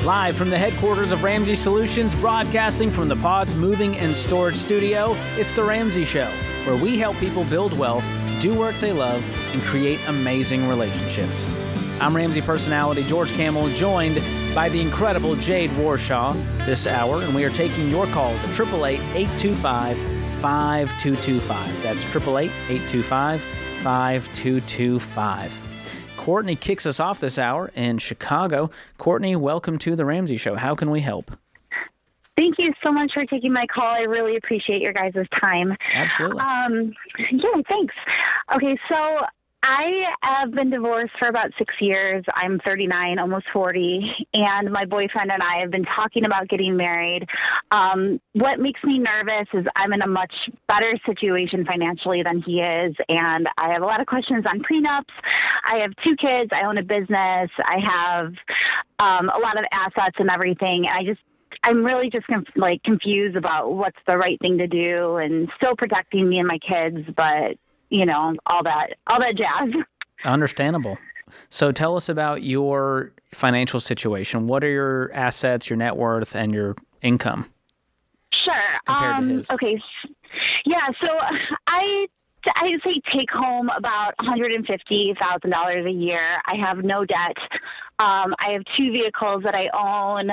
Live from the headquarters of Ramsey Solutions, broadcasting from the Pod's Moving and Storage Studio, it's The Ramsey Show, where we help people build wealth, do work they love, and create amazing relationships. I'm Ramsey personality George Camel, joined by the incredible Jade Warshaw this hour, and we are taking your calls at 888-825-5225. That's 888-825-5225. Courtney kicks us off this hour in Chicago. Courtney, welcome to The Ramsey Show. How can we help? Thank you so much for taking my call. I really appreciate your guys' time. Absolutely. Yeah, thanks. Okay, so I have been divorced for about 6 years. I'm 39, almost 40, and my boyfriend and I have been talking about getting married. What makes me nervous is I'm in a much better situation financially than he is, and I have a lot of questions on prenups. I have 2 kids. I own a business. I have a lot of assets and everything, and I'm really just confused about what's the right thing to do, and still protecting me and my kids, but you know, all that jazz. Understandable. So tell us about your financial situation. What are your assets, your net worth, and your income? Sure. Compared to his? Okay. Yeah. So I say take home about $150,000 a year. I have no debt. I have 2 vehicles that I own.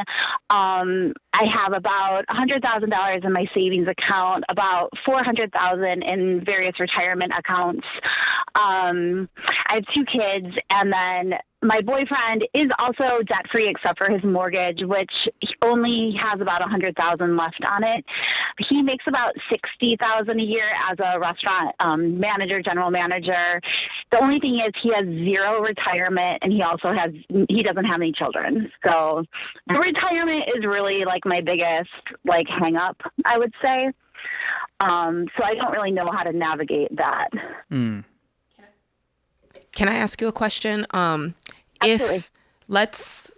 I have about $100,000 in my savings account, about $400,000 in various retirement accounts. I have 2 kids, and then my boyfriend is also debt-free except for his mortgage, which only has about $100,000 left on it. He makes about $60,000 a year as a restaurant manager, general manager. The only thing is he has 0 retirement, and he doesn't have any children. So the retirement is really like my biggest hang up, I would say. So I don't really know how to navigate that. Can I ask you a question? Absolutely. If let's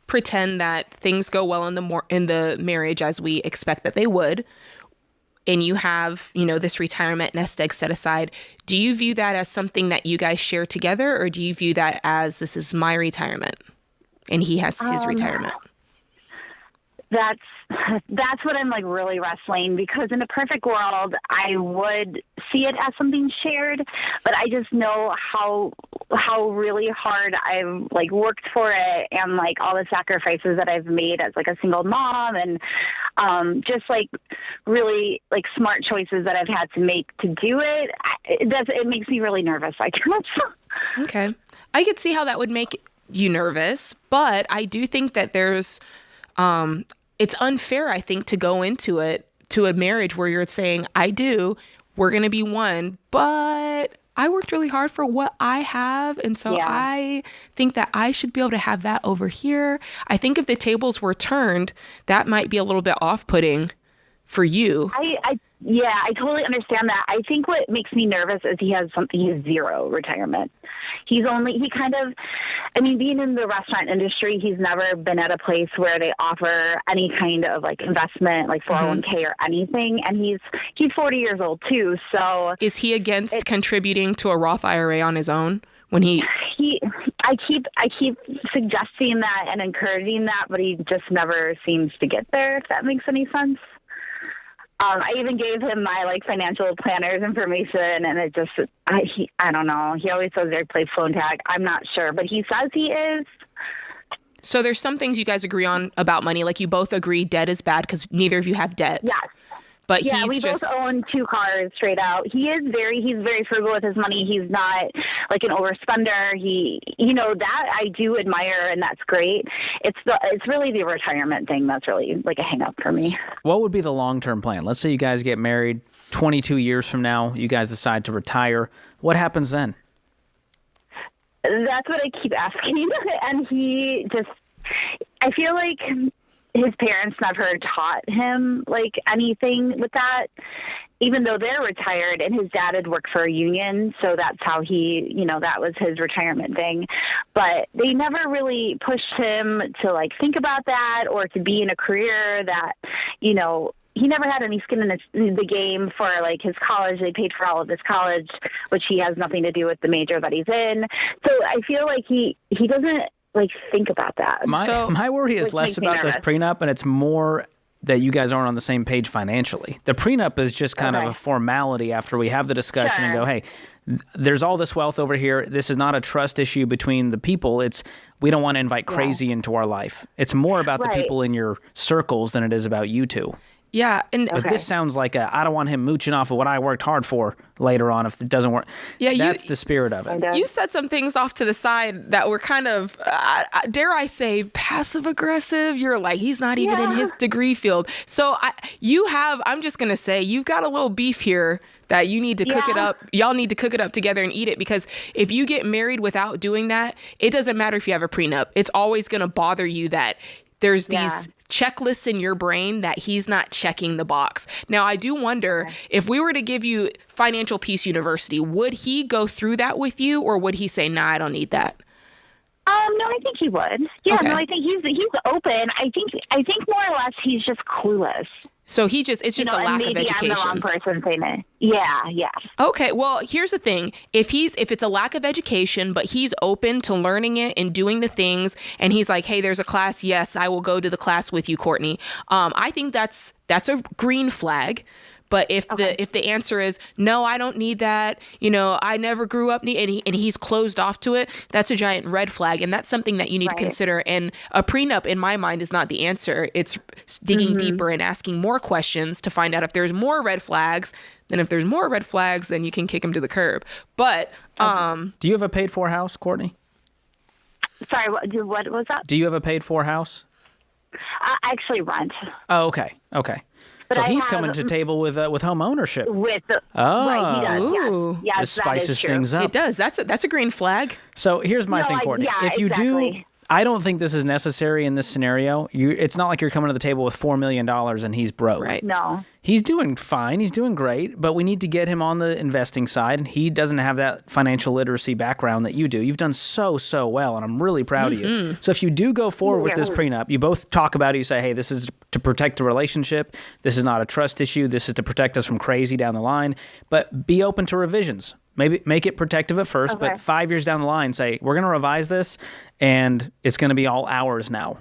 pretend that things go well in the marriage as we expect that they would, and you have, this retirement nest egg set aside, do you view that as something that you guys share together, or do you view that as this is my retirement and he has his retirement? That's what I'm really wrestling, because in a perfect world, I would see it as something shared, but I just know how how really hard I've like worked for it, and like all the sacrifices that I've made as like a single mom, and just like really like smart choices that I've had to make to do it. It makes me really nervous, I guess. Okay. I could see how that would make you nervous, but I do think that there's it's unfair, I think, to go into it to a marriage where you're saying, we're going to be one, but I worked really hard for what I have. And so I think that I should be able to have that over here. I think if the tables were turned, that might be a little bit off-putting for you. I totally understand that. I think what makes me nervous is he has zero retirement. Being in the restaurant industry, he's never been at a place where they offer any kind of like investment, like 401k or anything. And he's 40 years old too. So is he against contributing to a Roth IRA on his own when I keep suggesting that and encouraging that, but he just never seems to get there, if that makes any sense. I even gave him my like financial planner's information, and it just, I don't know. He always says they play phone tag. I'm not sure, but he says he is. So there's some things you guys agree on about money. Like you both agree debt is bad because neither of you have debt. Yes. But we both own 2 cars straight out. He's very frugal with his money. He's not like an overspender. That I do admire, and that's great. It's really the retirement thing that's really like a hang up for me. What would be the long-term plan? Let's say you guys get married 22 years from now, you guys decide to retire. What happens then? That's what I keep asking. And I feel like his parents never taught him like anything with that, even though they're retired, and his dad had worked for a union. So that's how that was his retirement thing. But they never really pushed him to like think about that or to be in a career that, he never had any skin in the game for like his college. They paid for all of his college, which he has nothing to do with the major that he's in. So I feel like he doesn't like think about that. My worry is less about this prenup, and it's more that you guys aren't on the same page financially. The prenup is just kind of a formality after we have the discussion and go, hey, there's all this wealth over here. This is not a trust issue between the people. We don't want to invite crazy into our life. It's more about the people in your circles than it is about you two. Yeah. But this sounds like I don't want him mooching off of what I worked hard for later on if it doesn't work. Yeah, that's the spirit of it. You said some things off to the side that were kind of, dare I say, passive aggressive. You're like, he's not even in his degree field. So I'm just going to say, you've got a little beef here that you need to cook it up. Y'all need to cook it up together and eat it, because if you get married without doing that, it doesn't matter if you have a prenup. It's always going to bother you that there's these checklists in your brain that he's not checking the box. Now, I do wonder if we were to give you Financial Peace University, would he go through that with you, or would he say, nah, I don't need that? No, I think he would. Yeah, no, I think he's open. I think more or less he's just clueless. So it's just a lack of education. I'm the wrong person saying it. Yeah. Okay, well, here's the thing. If it's a lack of education, but he's open to learning it and doing the things, and he's like, hey, there's a class. Yes, I will go to the class with you, Courtney. I think that's a green flag. But if the answer is no, I don't need that, I never grew up, and he's closed off to it, that's a giant red flag, and that's something that you need to consider. And a prenup, in my mind, is not the answer. It's digging deeper and asking more questions to find out if there's more red flags. Then if there's more red flags, then you can kick him to the curb. But do you have a paid-for house, Courtney? Sorry, what was that? Do you have a paid-for house? I actually rent. Oh, okay. But so he's coming to table with home ownership. Right, he does. Yes, this spices things up. It does. That's a green flag. So here's my thing, Courtney. If you do, I don't think this is necessary in this scenario. It's not like you're coming to the table with $4 million and he's broke. Right. No. He's doing fine. He's doing great, but we need to get him on the investing side. And he doesn't have that financial literacy background that you do. You've done so well, and I'm really proud of you. So if you do go forward with this prenup, you both talk about it. You say, hey, this is to protect the relationship. This is not a trust issue. This is to protect us from crazy down the line. But be open to revisions. Maybe make it protective at first, but 5 years down the line, say, we're going to revise this, and it's going to be all ours now.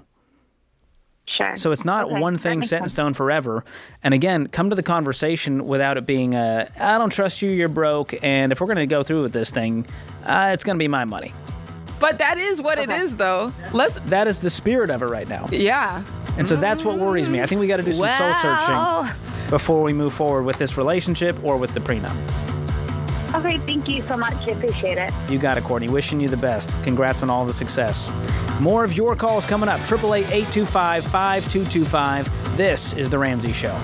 Sure. So it's not Okay, one that thing makes set in sense. stone forever. And again, come to the conversation without it being I don't trust you, you're broke, and if we're going to go through with this thing, it's going to be my money. But that is what it is, though. That is the spirit of it right now. Yeah. And so that's what worries me. I think we got to do some soul searching before we move forward with this relationship or with the prenup. Okay, thank you so much. I appreciate it. You got it, Courtney. Wishing you the best. Congrats on all the success. More of your calls coming up. 888-825-5225. This is The Ramsey Show.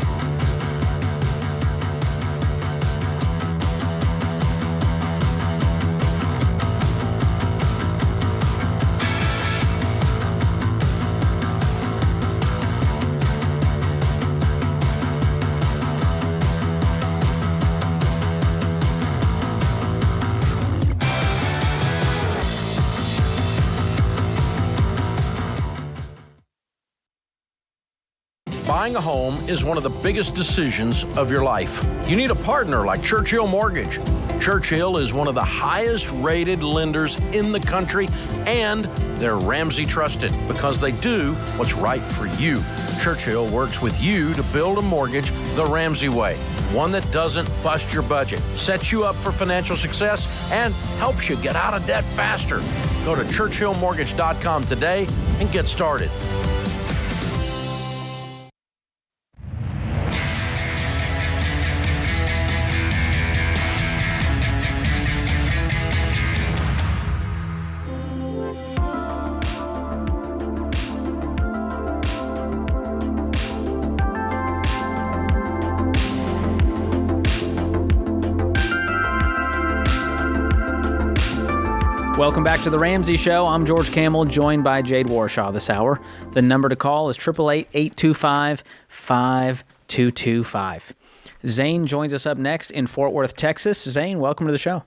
Buying a home is one of the biggest decisions of your life. You need a partner like Churchill Mortgage. Churchill is one of the highest rated lenders in the country, and they're Ramsey trusted because they do what's right for you. Churchill works with you to build a mortgage the Ramsey way, one that doesn't bust your budget, sets you up for financial success, and helps you get out of debt faster. Go to churchillmortgage.com today and get started. Welcome back to The Ramsey Show. I'm George Camel, joined by Jade Warshaw this hour. The number to call is 888-825-5225. Zane joins us up next in Fort Worth, Texas. Zane, welcome to the show.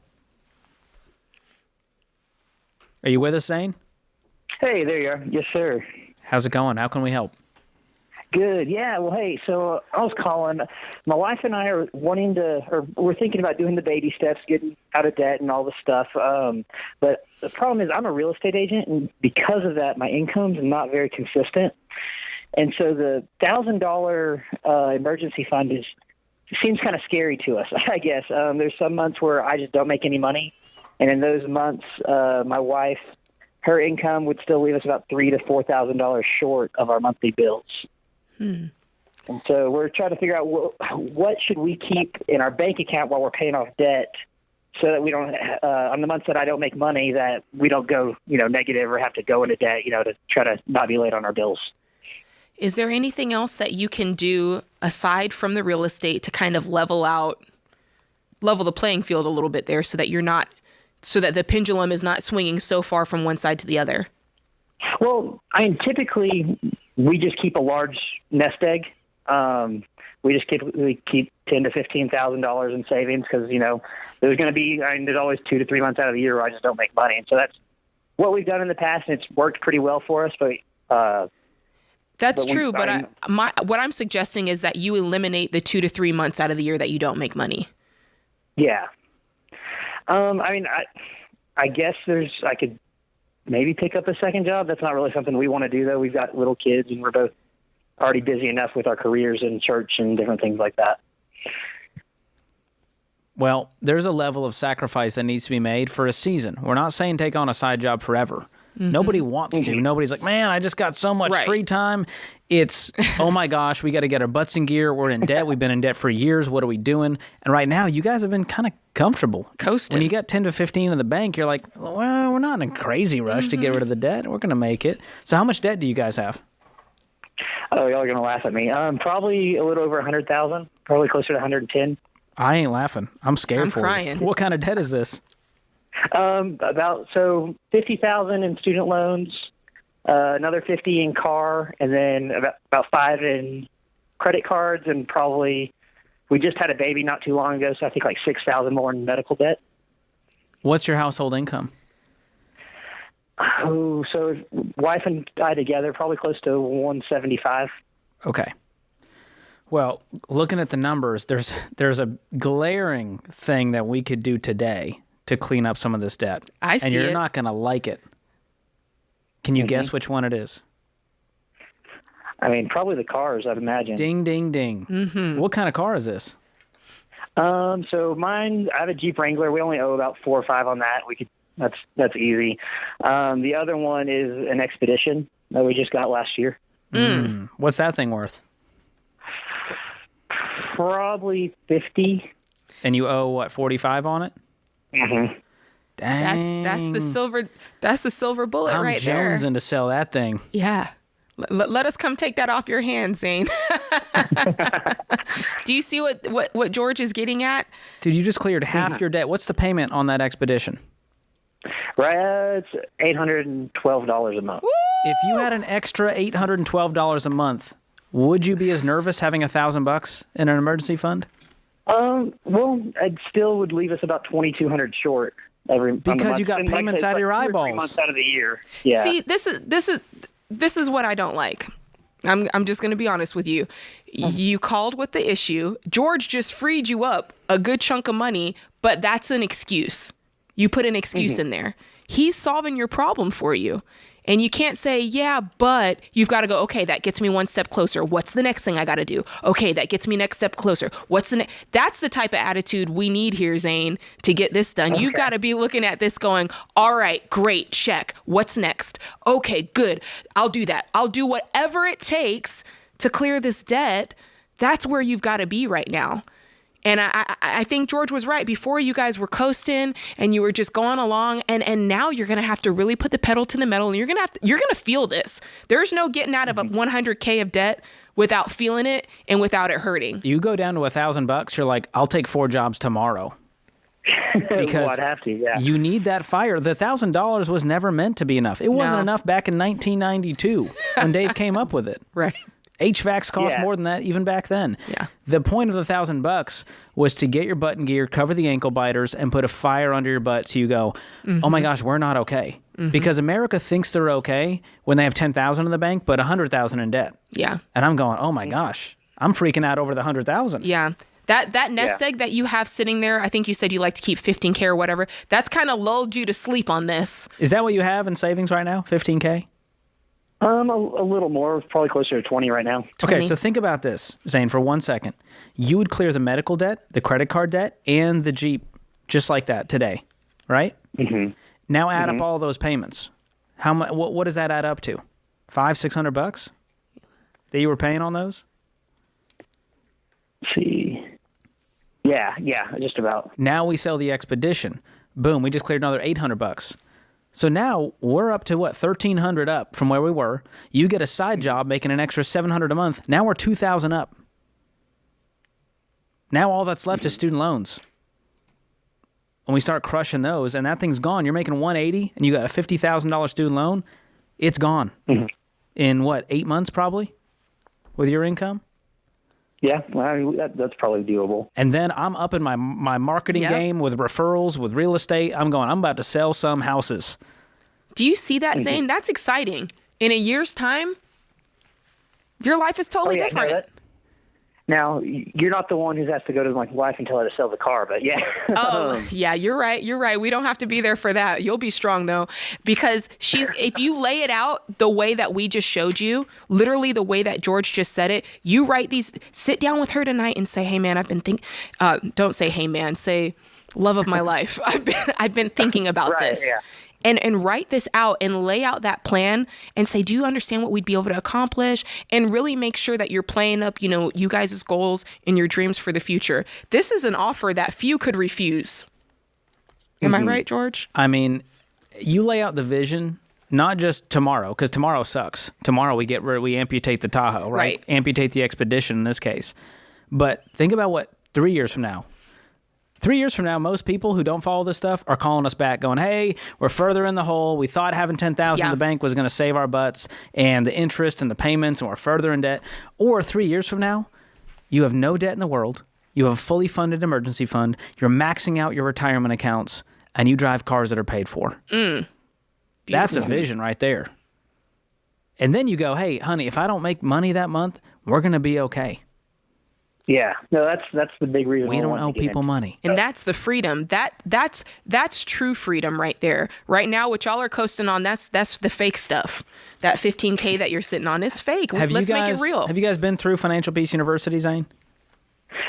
Are you with us, Zane? Hey, there you are. Yes, sir. How's it going? How can we help? Good. Yeah. Well, hey, so I was calling. My wife and I are we're thinking about doing the baby steps, getting out of debt and all this stuff. But the problem is I'm a real estate agent, and because of that, my income's not very consistent. And so the $1,000 emergency fund seems kind of scary to us, I guess. There's some months where I just don't make any money. And in those months, my wife, her income would still leave us about $3,000 to $4,000 short of our monthly bills. And so we're trying to figure out what should we keep in our bank account while we're paying off debt, so that we don't, on the months that I don't make money, that we don't go, negative or have to go into debt, to try to not be late on our bills. Is there anything else that you can do aside from the real estate to kind of level the playing field a little bit there, so that so that the pendulum is not swinging so far from one side to the other? Well, typically we just keep a large nest egg. We just keep $10,000 to $15,000 in savings because there's going to be there's always 2 to 3 months out of the year where I just don't make money, and so that's what we've done in the past, and it's worked pretty well for us. But that's true. But what I'm suggesting is that you eliminate the 2 to 3 months out of the year that you don't make money. Yeah. I guess I could maybe pick up a second job. That's not really something we want to do, though. We've got little kids, and we're both already busy enough with our careers in church and different things like that. Well, there's a level of sacrifice that needs to be made for a season. We're not saying take on a side job forever. Mm-hmm. Nobody wants to. Nobody's like, man, I just got so much free time. It's, oh my gosh, we got to get our butts in gear. We're in debt. We've been in debt for years. What are we doing? And right now, you guys have been kind of comfortable. Coasting. When you got 10 to 15 in the bank, you're like, well, we're not in a crazy rush to get rid of the debt. We're going to make it. So how much debt do you guys have? Oh, y'all are going to laugh at me. Probably a little over 100,000, probably closer to 110. I ain't laughing. I'm scared I'm for crying. you. What kind of debt is this? About $50,000 in student loans, another $50,000 in car, and then about $5,000 in credit cards, and probably we just had a baby not too long ago, so I think like $6,000 more in medical debt. What's your household income? Oh, so wife and I together, probably close to $175,000. Okay. Well, looking at the numbers, there's a glaring thing that we could do today to clean up some of this debt. I see and you're it. not going to like it. Can you guess which one it is? I mean, probably the cars, I'd imagine. Ding, ding, ding. Mm-hmm. What kind of car is this? So mine, I have a Jeep Wrangler. We only owe about $4 or $5 on that. That's easy. The other one is an Expedition that we just got last year. What's that thing worth? Probably 50. And you owe what, 45 on it? Mm-hmm. Dang. That's the silver bullet I'm right there. jonesing to sell that thing. Yeah. Let us come take that off your hands, Zane. Do you see what George is getting at? Dude, you just cleared half your debt. What's the payment on that Expedition? Right, it's $812 a month. If you had an extra $812 a month, would you be as nervous having $1,000 in an emergency fund? Well, it still would leave us about $2,200 short because you got payments out of your eyeballs. 3 months out of the year. Yeah. See, this is what I don't like. I'm just going to be honest with you. You called with the issue. George just freed you up a good chunk of money, but that's an excuse. You put an excuse in there. He's solving your problem for you. And you can't say, yeah, but you've got to go, okay, that gets me one step closer. What's the next thing I got to do? Okay, that gets me next step closer. What's the next? That's the type of attitude we need here, Zane, to get this done. Okay. You've got to be looking at this going, all right, great, check. What's next? Okay, good. I'll do that. I'll do whatever it takes to clear this debt. That's where you've got to be right now. And I think George was right. Before, you guys were coasting and you were just going along, and now you're going to have to really put the pedal to the metal, and you're going to feel this. There's no getting out of a $100K of debt without feeling it and without it hurting. You go down to $1,000, you're like, I'll take 4 jobs tomorrow. Because well, I'd have to, yeah. You need that fire. The $1,000 was never meant to be enough. It wasn't enough back in 1992 when Dave came up with it. Right. HVACs cost more than that even back then. Yeah. The point of the $1,000 was to get your butt in gear, cover the ankle biters, and put a fire under your butt so you go, oh my gosh, we're not okay. Because America thinks they're okay when they have $10,000 in the bank, but $100,000 in debt. Yeah. And I'm going, oh my gosh, I'm freaking out over the $100,000. Yeah. That nest egg that you have sitting there, I think you said you like to keep $15K or whatever. That's kind of lulled you to sleep on this. Is that what you have in savings right now? $15K? A little more, probably closer to 20 right now. 20. Okay, so think about this, Zane, for 1 second. You would clear the medical debt, the credit card debt, and the Jeep just like that today, right? Mm-hmm. Now add up all those payments. How much? What does that add up to? $500-$600 that you were paying on those? Let's see. Yeah, just about. Now we sell the Expedition. Boom, we just cleared another $800. So now we're up to what, $1,300 up from where we were. You get a side job making an extra $700 a month. Now we're $2,000 up. Now all that's left is student loans. When we start crushing those, and that thing's gone, you're making $180, and you got a $50,000 student loan. It's gone in what, 8 months probably, with your income. Yeah, well, I mean, that's probably doable. And then I'm up in my marketing game with referrals, with real estate. I'm about to sell some houses. Do you see that, Zane? That's exciting. In a year's time, your life is totally different. Now, you're not the one who has to go to my wife and tell her to sell the car, but yeah. Oh, yeah, you're right. You're right. We don't have to be there for that. You'll be strong, though, because if you lay it out the way that we just showed you, literally the way that George just said it, you sit down with her tonight and say, hey, man, I've been don't say, hey, man, say, love of my life. I've been thinking about this. Yeah. And write this out and lay out that plan and say, do you understand what we'd be able to accomplish? And really make sure that you're playing up, you guys' goals and your dreams for the future. This is an offer that few could refuse. Am I right, George? I mean, you lay out the vision, not just tomorrow, because tomorrow sucks. Tomorrow we amputate the Tahoe, right? Amputate the Expedition in this case. But think about what 3 years from now. 3 years from now, most people who don't follow this stuff are calling us back going, hey, we're further in the hole. We thought having $10,000 in the bank was going to save our butts and the interest and the payments, and we're further in debt. Or 3 years from now, you have no debt in the world. You have a fully funded emergency fund. You're maxing out your retirement accounts, and you drive cars that are paid for. That's a vision right there. And then you go, hey, honey, if I don't make money that month, we're going to be okay. Yeah, no, that's the big reason. We don't owe people money. And that's the freedom. That's true freedom right there. Right now, what y'all are coasting on, that's the fake stuff. That $15K that you're sitting on is fake. Let's make it real. Have you guys been through Financial Peace University, Zane?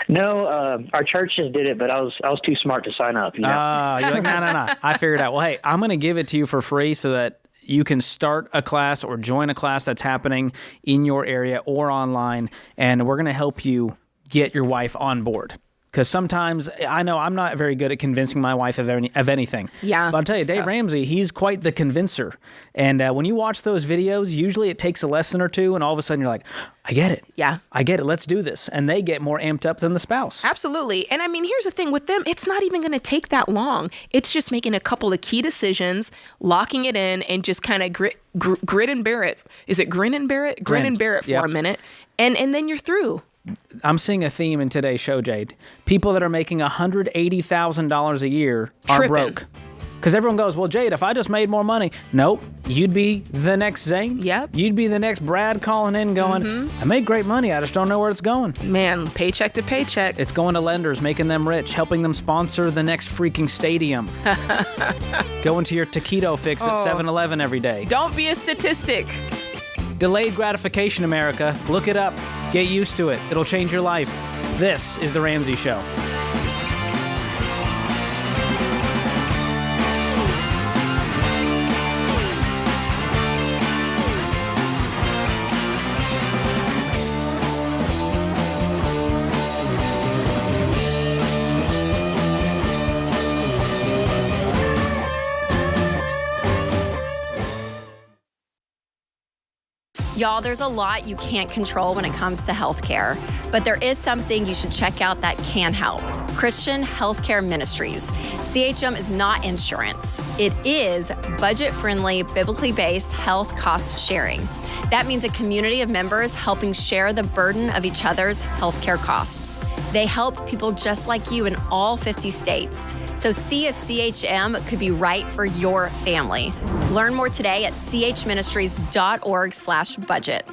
No, our church just did it, but I was too smart to sign up. You're like, no. I figured out. Well, hey, I'm going to give it to you for free so that you can start a class or join a class that's happening in your area or online, and we're going to help you get your wife on board. Because sometimes, I know I'm not very good at convincing my wife of anything. Yeah. But I'll tell you, Dave Ramsey, he's quite the convincer. And when you watch those videos, usually it takes a lesson or two, and all of a sudden you're like, I get it. Yeah. I get it. Let's do this. And they get more amped up than the spouse. Absolutely. And I mean, here's the thing with them, it's not even going to take that long. It's just making a couple of key decisions, locking it in, and just kind of grit and bear it. Is it grin and bear it? Grin and bear it for a minute. And then you're through. I'm seeing a theme in today's show, Jade. People that are making $180,000 a year are Tripping. broke. Because everyone goes, well, Jade, if I just made more money. Nope. You'd be the next Zane. Yep. You'd be the next Brad calling in going, I make great money. I just don't know where it's going. Man, paycheck to paycheck. It's going to lenders, making them rich, helping them sponsor the next freaking stadium. Going to your taquito fix at 7-Eleven every day. Don't be a statistic. Delayed gratification, America. Look it up. Get used to it. It'll change your life. This is The Ramsey Show. Y'all, there's a lot you can't control when it comes to healthcare, but there is something you should check out that can help. Christian Healthcare Ministries. CHM is not insurance. It is budget-friendly, biblically based health cost sharing. That means a community of members helping share the burden of each other's healthcare costs. They help people just like you in all 50 states. So see if CHM could be right for your family. Learn more today at chministries.org/budget.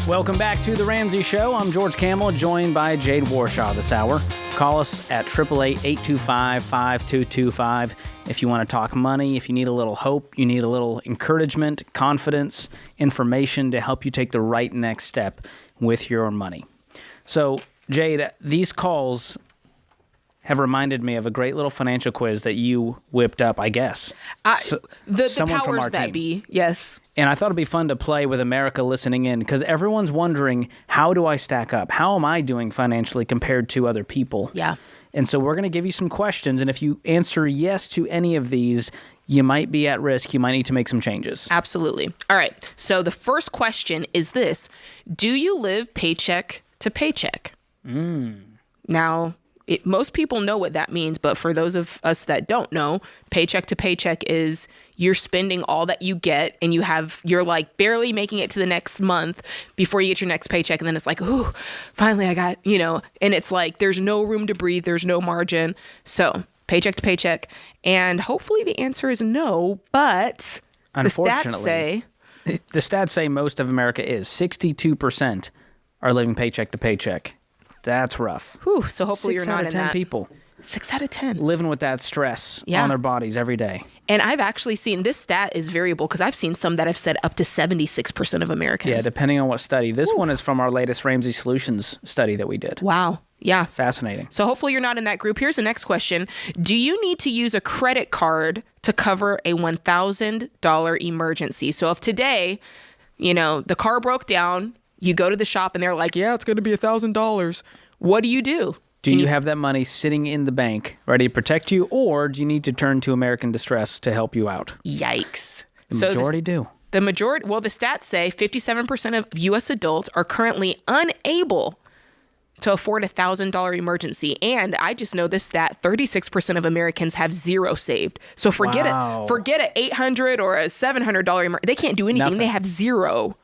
Welcome back to The Ramsey Show. I'm George Camel, joined by Jade Warshaw this hour. Call us at 888-825-5225 if you want to talk money, if you need a little hope, you need a little encouragement, confidence, information to help you take the right next step with your money. So, Jade, these calls have reminded me of a great little financial quiz that you whipped up, I guess. The powers that be, yes. And I thought it'd be fun to play with America listening in, because everyone's wondering, how do I stack up? How am I doing financially compared to other people? Yeah. And so we're going to give you some questions, and if you answer yes to any of these, you might be at risk. You might need to make some changes. Absolutely. All right. So the first question is this. Do you live paycheck to paycheck? Now, most people know what that means, but for those of us that don't know, paycheck to paycheck is you're spending all that you get, and you're like barely making it to the next month before you get your next paycheck. And then it's like, ooh, finally I got, and it's like, there's no room to breathe. There's no margin. So paycheck to paycheck. And hopefully the answer is no, but unfortunately, the stats say most of America is. 62% are living paycheck to paycheck. That's rough. Whew, so hopefully you're not in that. 6 out of 10 people. 6 out of 10. Living with that stress on their bodies every day. And I've actually seen, this stat is variable, because I've seen some that have said up to 76% of Americans. Yeah, depending on what study. This one is from our latest Ramsey Solutions study that we did. Wow. Yeah. Fascinating. So hopefully you're not in that group. Here's the next question. Do you need to use a credit card to cover a $1,000 emergency? So if today, the car broke down, you go to the shop and they're like, yeah, it's going to be $1,000. What do you do? Do you have that money sitting in the bank ready to protect you, or do you need to turn to American Distress to help you out? Yikes. The majority do. The stats say 57% of U.S. adults are currently unable to afford a $1,000 emergency. And I just know this stat, 36% of Americans have zero saved. So forget an $800 or a $700 they can't do anything. Nothing. They have zero.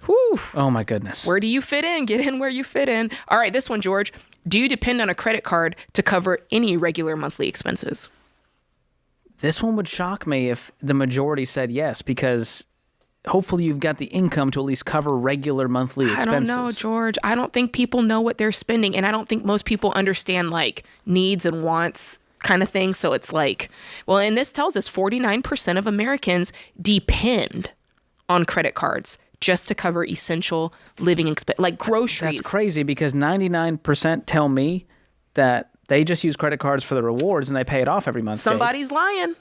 Whew. Oh my goodness. Where do you fit in? Get in where you fit in. All right, this one, George. Do you depend on a credit card to cover any regular monthly expenses? This one would shock me if the majority said yes, because hopefully you've got the income to at least cover regular monthly expenses. I don't know, George. I don't think people know what they're spending, and I don't think most people understand like needs and wants kind of thing. So it's like, well, and this tells us 49% of Americans depend on credit cards just to cover essential living expenses, like groceries. That's crazy, because 99% tell me that they just use credit cards for the rewards and they pay it off every month. Somebody's lying.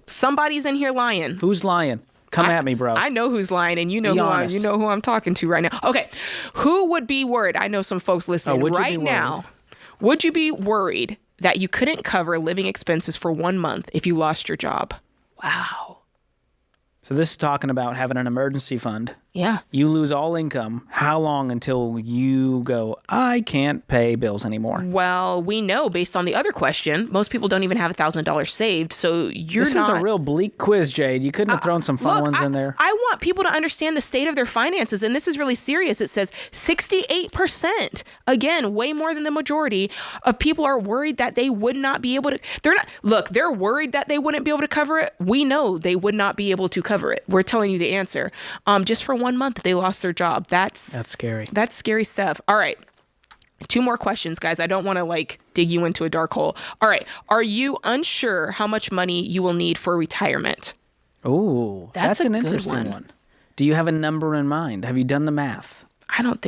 Somebody's in here lying. Who's lying? Come at me, bro. I know who's lying, and you know who I'm talking to right now. Okay, who would be worried? I know some folks listening right now. Would you be worried that you couldn't cover living expenses for 1 month if you lost your job? Wow. So this is talking about having an emergency fund. Yeah. You lose all income. How long until you go, I can't pay bills anymore? Well, we know based on the other question, most people don't even have $1,000 saved. So This was a real bleak quiz, Jade. You couldn't have thrown some fun ones in there. I want people to understand the state of their finances, and this is really serious. It says 68%, again, way more than the majority of people are worried that they would not be able to. They're worried that they wouldn't be able to cover it. We know they would not be able to cover it. We're telling you the answer. Just for 1 month, they lost their job. That's scary. That's scary stuff. All right. 2 more questions, guys. I don't want to dig you into a dark hole. All right. Are you unsure how much money you will need for retirement? Oh, that's an interesting one. Do you have a number in mind? Have you done the math? I don't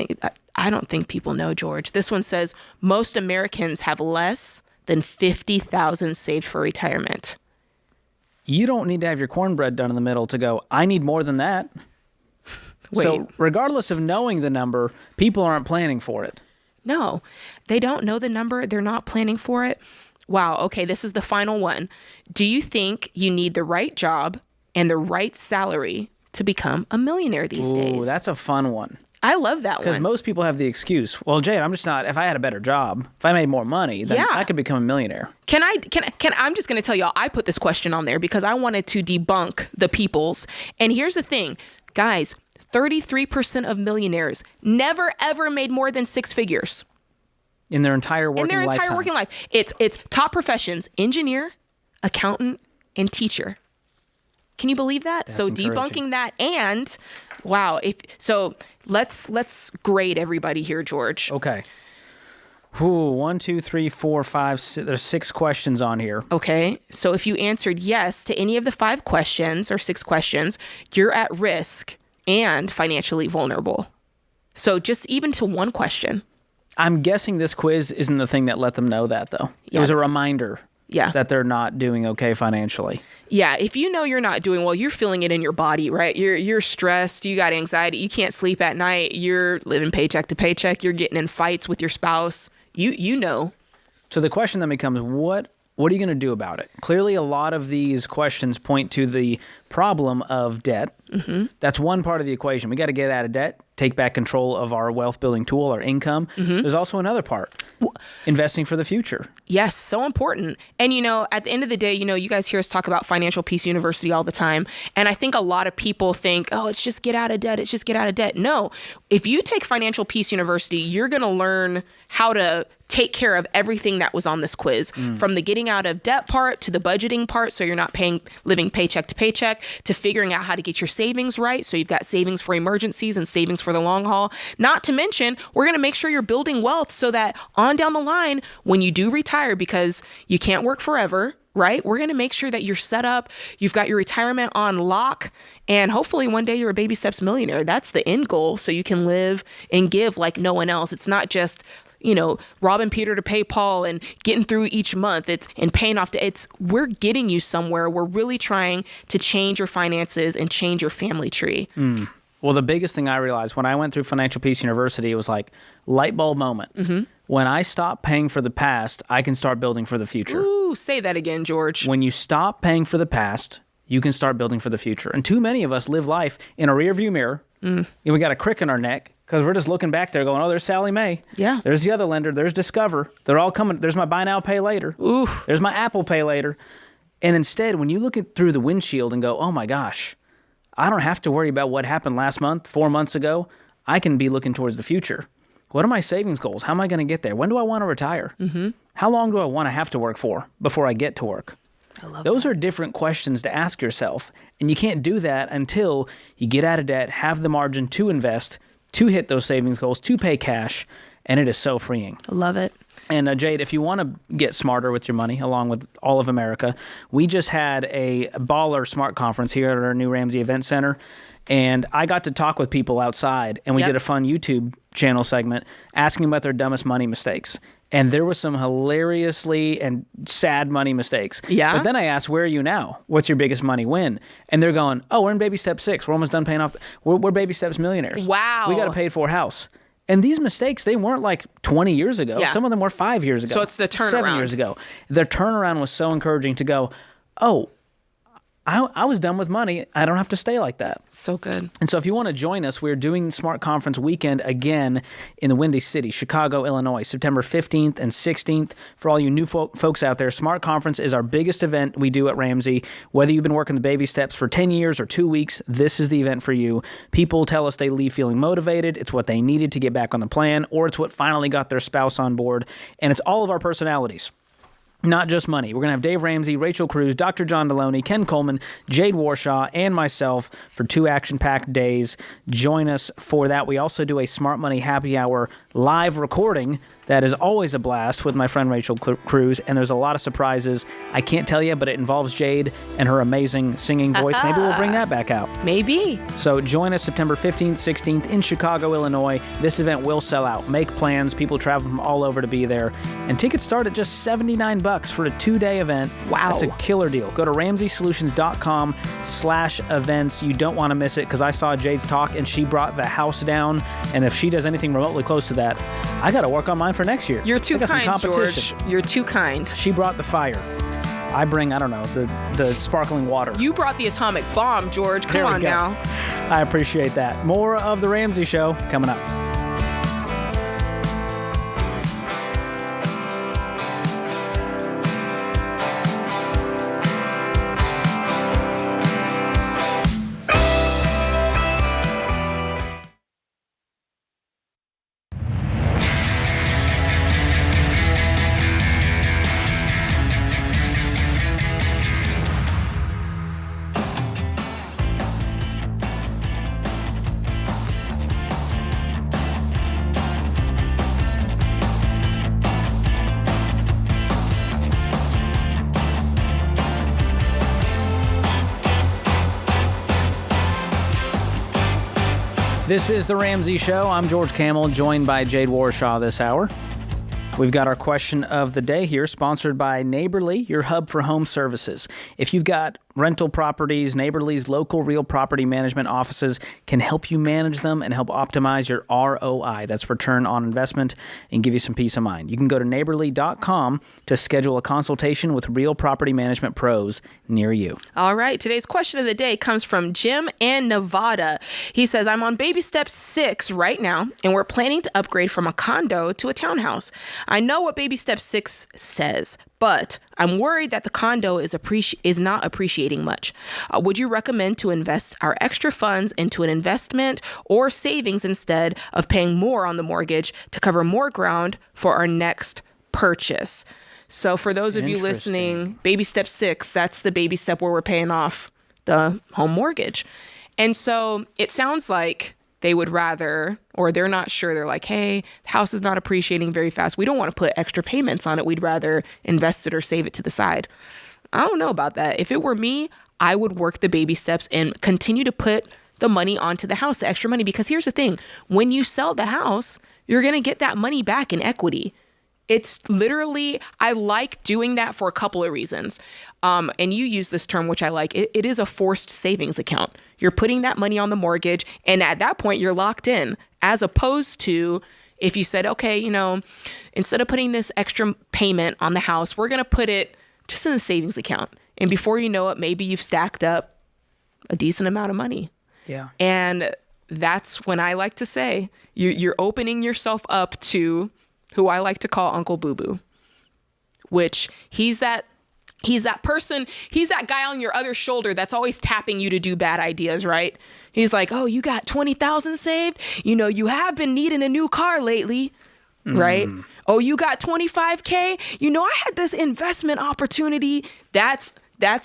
think people know, George. This one says most Americans have less than $50,000 saved for retirement. You don't need to have your cornbread done in the middle to go, I need more than that. Wait. So regardless of knowing the number, people aren't planning for it. No, they don't know the number. They're not planning for it. Wow. Okay, this is the final one. Do you think you need the right job and the right salary to become a millionaire these days? That's a fun one. I love that one. Because most people have the excuse, well, Jade, I'm just not, if I had a better job, if I made more money, then I could become a millionaire. I'm just going to tell y'all, I put this question on there because I wanted to debunk the people's. And here's the thing, guys, 33% of millionaires never ever made more than 6 figures. In their entire working life. It's top professions, engineer, accountant, and teacher. Can you believe that? That's so encouraging. Debunking that, and wow, let's grade everybody here, George. Okay. 1, 2, 3, 4, 5, 6, there's 6 questions on here. Okay. So if you answered yes to any of the 5 questions or 6 questions, you're at risk and financially vulnerable. So just even to 1 question. I'm guessing this quiz isn't the thing that let them know that, though. Yeah. It was a reminder Yeah. that they're not doing okay financially. Yeah, if you know you're not doing well, you're feeling it in your body, right? You're stressed, you got anxiety, you can't sleep at night, you're living paycheck to paycheck, you're getting in fights with your spouse. You know. So the question then becomes, what are you going to do about it? Clearly, a lot of these questions point to the problem of debt. Mm-hmm. That's one part of the equation. We got to get out of debt, take back control of our wealth building tool, our income. Mm-hmm. There's also another part, investing for the future. Yes, so important. And, at the end of the day, you guys hear us talk about Financial Peace University all the time. And I think a lot of people think, oh, it's just get out of debt. It's just get out of debt. No, if you take Financial Peace University, you're going to learn how to take care of everything that was on this quiz, from the getting out of debt part to the budgeting part, so you're not living paycheck to paycheck, to figuring out how to get your savings right, so you've got savings for emergencies and savings for the long haul. Not to mention, we're going to make sure you're building wealth so that on down the line, when you do retire, because you can't work forever, right? We're going to make sure that you're set up, you've got your retirement on lock, and hopefully one day you're a baby steps millionaire. That's the end goal, so you can live and give like no one else. It's not just robbing Peter to pay Paul and getting through each month. And paying off. We're getting you somewhere. We're really trying to change your finances and change your family tree. Well, the biggest thing I realized when I went through Financial Peace University, it was like light bulb moment. Mm-hmm. When I stop paying for the past, I can start building for the future. Ooh, say that again, George. When you stop paying for the past, you can start building for the future. And too many of us live life in a rearview mirror. And we got a crick in our neck Because we're just looking back there going, oh, there's Sally Mae. Yeah. There's the other lender. There's Discover. They're all coming. There's my buy now, pay later. Ooh. There's my Apple Pay later. And instead, when you look through the windshield and go, oh my gosh, I don't have to worry about what happened last month, 4 months ago. I can be looking towards the future. What are my savings goals? How am I going to get there? When do I want to retire? Mm-hmm. How long do I want to have to work for before I get to work? Those are different questions to ask yourself. And you can't do that until you get out of debt, have the margin to invest, to hit those savings goals, to pay cash, and it is so freeing. I love it. And Jade, if you want to get smarter with your money, along with all of America, we just had a baller smart conference here at our new Ramsey Event Center, and I got to talk with people outside, and we did a fun YouTube channel segment asking about their dumbest money mistakes. And there was some hilariously and sad money mistakes. Yeah. But then I asked, where are you now? What's your biggest money win? And they're going, oh, we're in baby step 6. We're almost done paying off. We're baby steps millionaires. Wow. We got a paid for house. And these mistakes, they weren't like 20 years ago. Yeah. Some of them were 5 years ago. So it's the turnaround. 7 years ago. Their turnaround was so encouraging to go, oh, I was done with money. I don't have to stay like that. So good. And so if you want to join us, we're doing Smart Conference Weekend again in the Windy City, Chicago, Illinois, September 15th and 16th. For all you new folks out there, Smart Conference is our biggest event we do at Ramsey. Whether you've been working the baby steps for 10 years or 2 weeks, this is the event for you. People tell us they leave feeling motivated. It's what they needed to get back on the plan, or it's what finally got their spouse on board. And it's all of our personalities. Not just money. We're going to have Dave Ramsey, Rachel Cruz, Dr. John Deloney, Ken Coleman, Jade Warshaw, and myself for 2 action-packed days. Join us for that. We also do a Smart Money Happy Hour live recording that is always a blast with my friend Rachel Cruz, and there's a lot of surprises. I can't tell you, but it involves Jade and her amazing singing voice. Maybe we'll bring that back out. Maybe. So join us September 15th, 16th in Chicago, Illinois. This event will sell out. Make plans. People travel from all over to be there. And tickets start at just $79 for a 2-day event. Wow. That's a killer deal. Go to RamseySolutions.com/events. You don't want to miss it, because I saw Jade's talk and she brought the house down. And if she does anything remotely close to that, I got to work on mine for next year. You're too kind, George. You're too kind. She brought the fire. I bring, I don't know, the sparkling water. You brought the atomic bomb, George. Come on now. I appreciate that. More of The Ramsey Show coming up. This is The Ramsey Show. I'm George Camel, joined by Jade Warshaw this hour. We've got our question of the day here, sponsored by Neighborly, your hub for home services. If you've got rental properties, Neighborly's local real property management offices can help you manage them and help optimize your ROI. That's return on investment, and give you some peace of mind. You can go to neighborly.com to schedule a consultation with real property management pros near you. All right. Today's question of the day comes from Jim in Nevada. He says, I'm on baby step 6 right now, and we're planning to upgrade from a condo to a townhouse. I know what baby step 6 says, but I'm worried that the condo is not appreciating much. Would you recommend to invest our extra funds into an investment or savings instead of paying more on the mortgage to cover more ground for our next purchase? So for those of you listening, baby step 6, that's the baby step where we're paying off the home mortgage. And so it sounds like they would rather, or they're not sure. They're like, hey, the house is not appreciating very fast. We don't want to put extra payments on it. We'd rather invest it or save it to the side. I don't know about that. If it were me, I would work the baby steps and continue to put the money onto the house, the extra money. Because here's the thing. When you sell the house, you're going to get that money back in equity. It's literally, I like doing that for a couple of reasons. And you use this term, which I like. It is a forced savings account. You're putting that money on the mortgage, and at that point, you're locked in. As opposed to if you said, okay, you know, instead of putting this extra payment on the house, we're going to put it just in the savings account. And before you know it, maybe you've stacked up a decent amount of money. Yeah. And that's when I like to say you're opening yourself up to who I like to call Uncle Boo Boo, which he's that person, he's that guy on your other shoulder that's always tapping you to do bad ideas, right? He's like, oh, you got 20,000 saved? You know, you have been needing a new car lately, right? Oh, you got 25K? You know, I had this investment opportunity. That's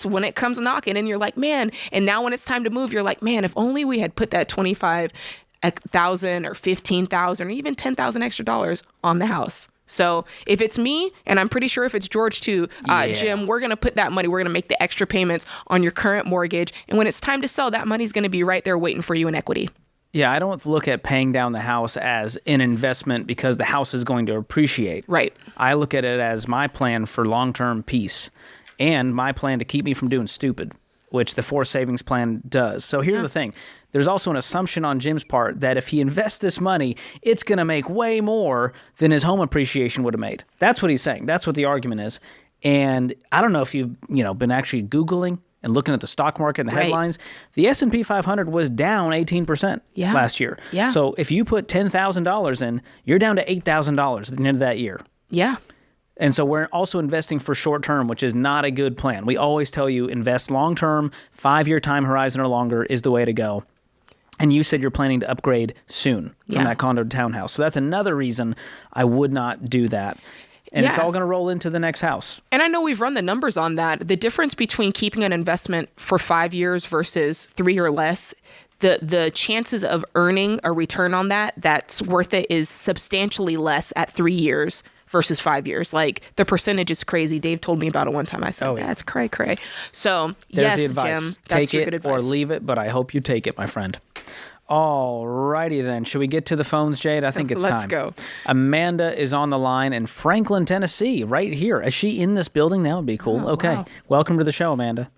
when it comes knocking and you're like, man, and now when it's time to move, you're like, man, if only we had put that 25,000 or 15,000 or even 10,000 extra dollars on the house. So if it's me, and I'm pretty sure if it's George too, Jim, we're going to put that money, we're going to make the extra payments on your current mortgage. And when it's time to sell, that money's going to be right there waiting for you in equity. Yeah, I don't look at paying down the house as an investment because the house is going to appreciate. Right. I look at it as my plan for long-term peace and my plan to keep me from doing stupid, which the forced savings plan does. So here's the thing. There's also an assumption on Jim's part that if he invests this money, it's going to make way more than his home appreciation would have made. That's what he's saying. That's what the argument is. And I don't know if you've been actually Googling and looking at the stock market and the headlines. The S&P 500 was down 18% last year. Yeah. So if you put $10,000 in, you're down to $8,000 at the end of that year. Yeah. And so we're also investing for short term, which is not a good plan. We always tell you invest long term, 5-year time horizon or longer is the way to go. And you said you're planning to upgrade soon from that condo to townhouse. So that's another reason I would not do that. And it's all going to roll into the next house. And I know we've run the numbers on that. The difference between keeping an investment for 5 years versus 3 or less, the chances of earning a return on that's worth it is substantially less at 3 years versus 5 years. Like, the percentage is crazy. Dave told me about it one time. I said, that's cray. So, there's yes, the advice. Jim, that's take your it good advice. or leave it, but I hope you take it, my friend. All righty then. Should we get to the phones, Jade? I think it's time. Let's go. Amanda is on the line in Franklin, Tennessee, right here. Is she in this building? That would be cool. Oh, okay. wow. Welcome to the show, Amanda.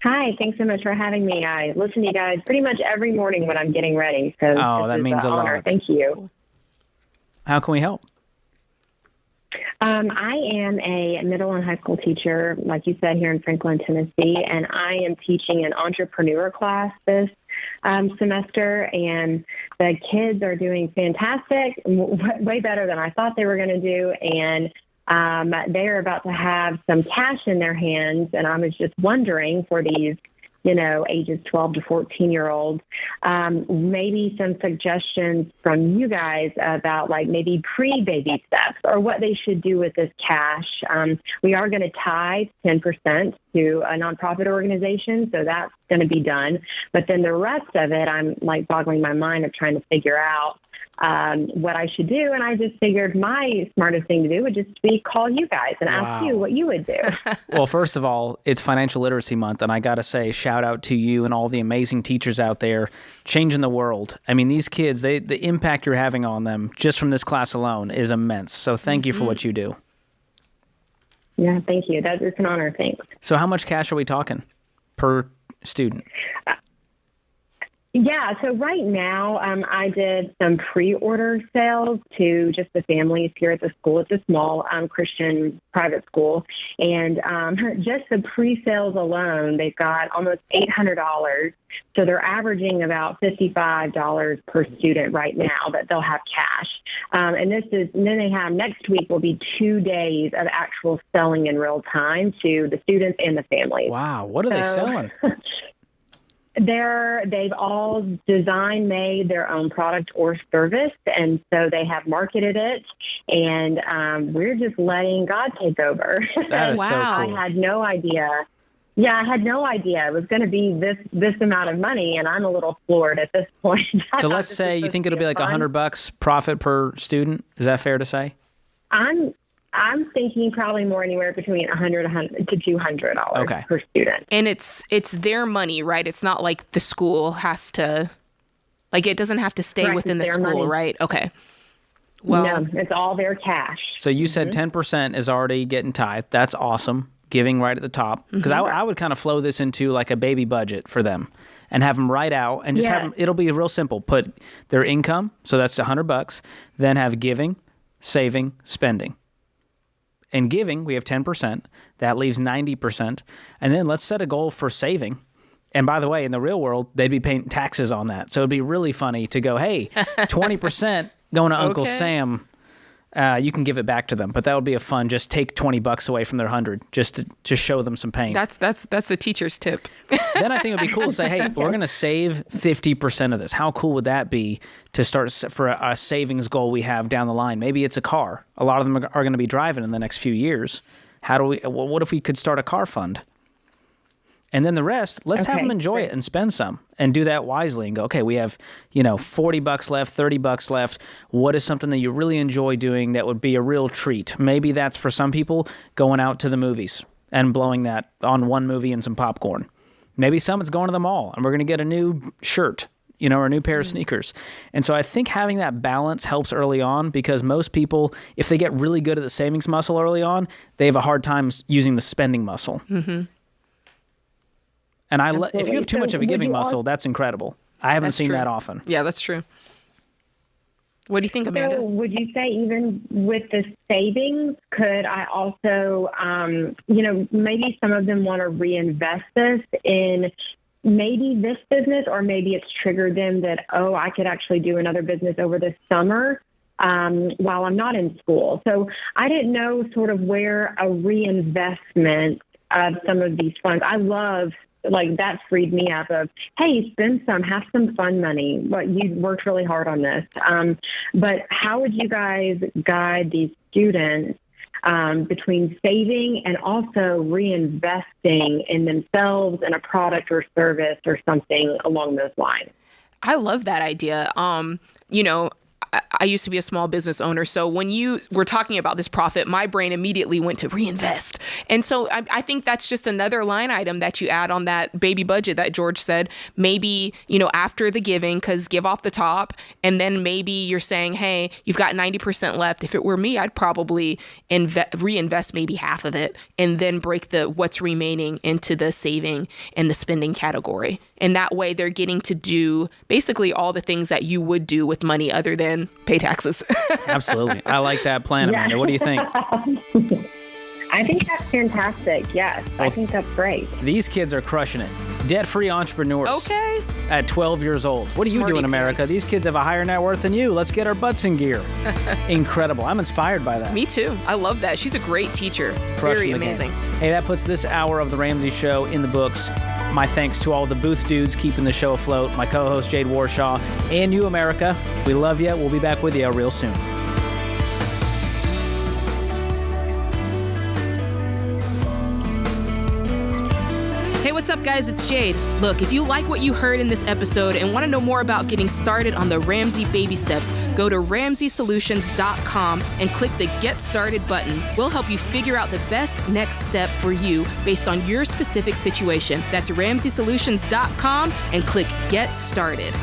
Hi, thanks so much for having me. I listen to you guys pretty much every morning when I'm getting ready. So that means a honor. lot. Thank you. How can we help? I am a middle and high school teacher, like you said, here in Franklin, Tennessee, and I am teaching an entrepreneur class this semester, and the kids are doing fantastic, way better than I thought they were going to do, and they're about to have some cash in their hands, and I was just wondering for these ages 12 to 14-year-olds, maybe some suggestions from you guys about like maybe pre-baby steps or what they should do with this cash. We are going to tithe 10% to a nonprofit organization, so that's going to be done. But then the rest of it, I'm like boggling my mind of trying to figure out what I should do. And I just figured my smartest thing to do would just be call you guys and ask you what you would do. Well, first of all, it's Financial Literacy Month, and I got to say, shout out to you and all the amazing teachers out there changing the world. I mean, these kids, the impact you're having on them just from this class alone is immense. So thank you for what you do. Yeah, thank you. It's an honor. Thanks. So how much cash are we talking per student? Yeah, so right now I did some pre-order sales to just the families here at the school. It's a small Christian private school. And just the pre-sales alone, they've got almost $800. So they're averaging about $55 per student right now that they'll have cash. And then they have next week will be 2 days of actual selling in real time to the students and the families. Wow, what are they selling? They've all made their own product or service, and so they have marketed it, and we're just letting God take over. That is so cool. I had no idea. Yeah, I had no idea it was going to be this amount of money, and I'm a little floored at this point. So let's say you think it'll be like $100 profit per student. Is that fair to say? I'm thinking probably more anywhere between $100 to $200 per student. And it's their money, right? It's not like the school has to, like, it doesn't have to stay within the school, money. Right? Okay. Well, no, it's all their cash. So you said 10% is already getting tithed. That's awesome. Giving right at the top. Because I would kind of flow this into like a baby budget for them and have them write out and just have them, it'll be real simple. Put their income, so that's $100, then have giving, saving, spending. In giving, we have 10%. That leaves 90%. And then let's set a goal for saving. And by the way, in the real world, they'd be paying taxes on that. So it'd be really funny to go, hey, 20% going to Uncle Sam. You can give it back to them. But that would be a fun, just take $20 away from their 100 just to show them some pain. That's the teacher's tip. Then I think it would be cool to say, hey, we're going to save 50% of this. How cool would that be to start for a savings goal we have down the line? Maybe it's a car. A lot of them are going to be driving in the next few years. What if we could start a car fund? And then the rest, let's have them enjoy it and spend some and do that wisely and go, okay, we have, $40 left, $30 left. What is something that you really enjoy doing that would be a real treat? Maybe that's for some people going out to the movies and blowing that on one movie and some popcorn. Maybe some it's going to the mall and we're going to get a new shirt, or a new pair of sneakers. And so I think having that balance helps early on because most people, if they get really good at the savings muscle early on, they have a hard time using the spending muscle. Mm-hmm. And if you have too much of a giving muscle, that's incredible. I haven't seen that often. Yeah, that's true. What do you think, Amanda? So would you say even with the savings, could I also, maybe some of them want to reinvest this in maybe this business, or maybe it's triggered them that, I could actually do another business over the summer while I'm not in school. So I didn't know sort of where a reinvestment of some of these funds. I love that freed me up of, hey, spend some, have some fun money. But you worked really hard on this. But how would you guys guide these students between saving and also reinvesting in themselves in a product or service or something along those lines? I love that idea. I used to be a small business owner. So when you were talking about this profit, my brain immediately went to reinvest. And so I think that's just another line item that you add on that baby budget that George said. Maybe, after the giving, because give off the top. And then maybe you're saying, hey, you've got 90% left. If it were me, I'd probably reinvest maybe half of it and then break what's remaining into the saving and the spending category. And that way they're getting to do basically all the things that you would do with money other than pay taxes. Absolutely. I like that plan, Amanda. What do you think? I think that's fantastic. Yes, I think that's great. These kids are crushing it. Debt-free entrepreneurs. Okay. At 12 years old. What do you do in America? Parents. These kids have a higher net worth than you. Let's get our butts in gear. Incredible. I'm inspired by that. Me too. I love that. She's a great teacher. Very amazing. Hey, that puts this hour of the Ramsey Show in the books. My thanks to all the booth dudes keeping the show afloat, my co-host Jade Warshaw, and you, America. We love you. We'll be back with you real soon. Hey, what's up, guys? It's Jade. Look, if you like what you heard in this episode and want to know more about getting started on the Ramsey baby steps, go to RamseySolutions.com and click the Get Started button. We'll help you figure out the best next step for you based on your specific situation. That's RamseySolutions.com and click Get Started.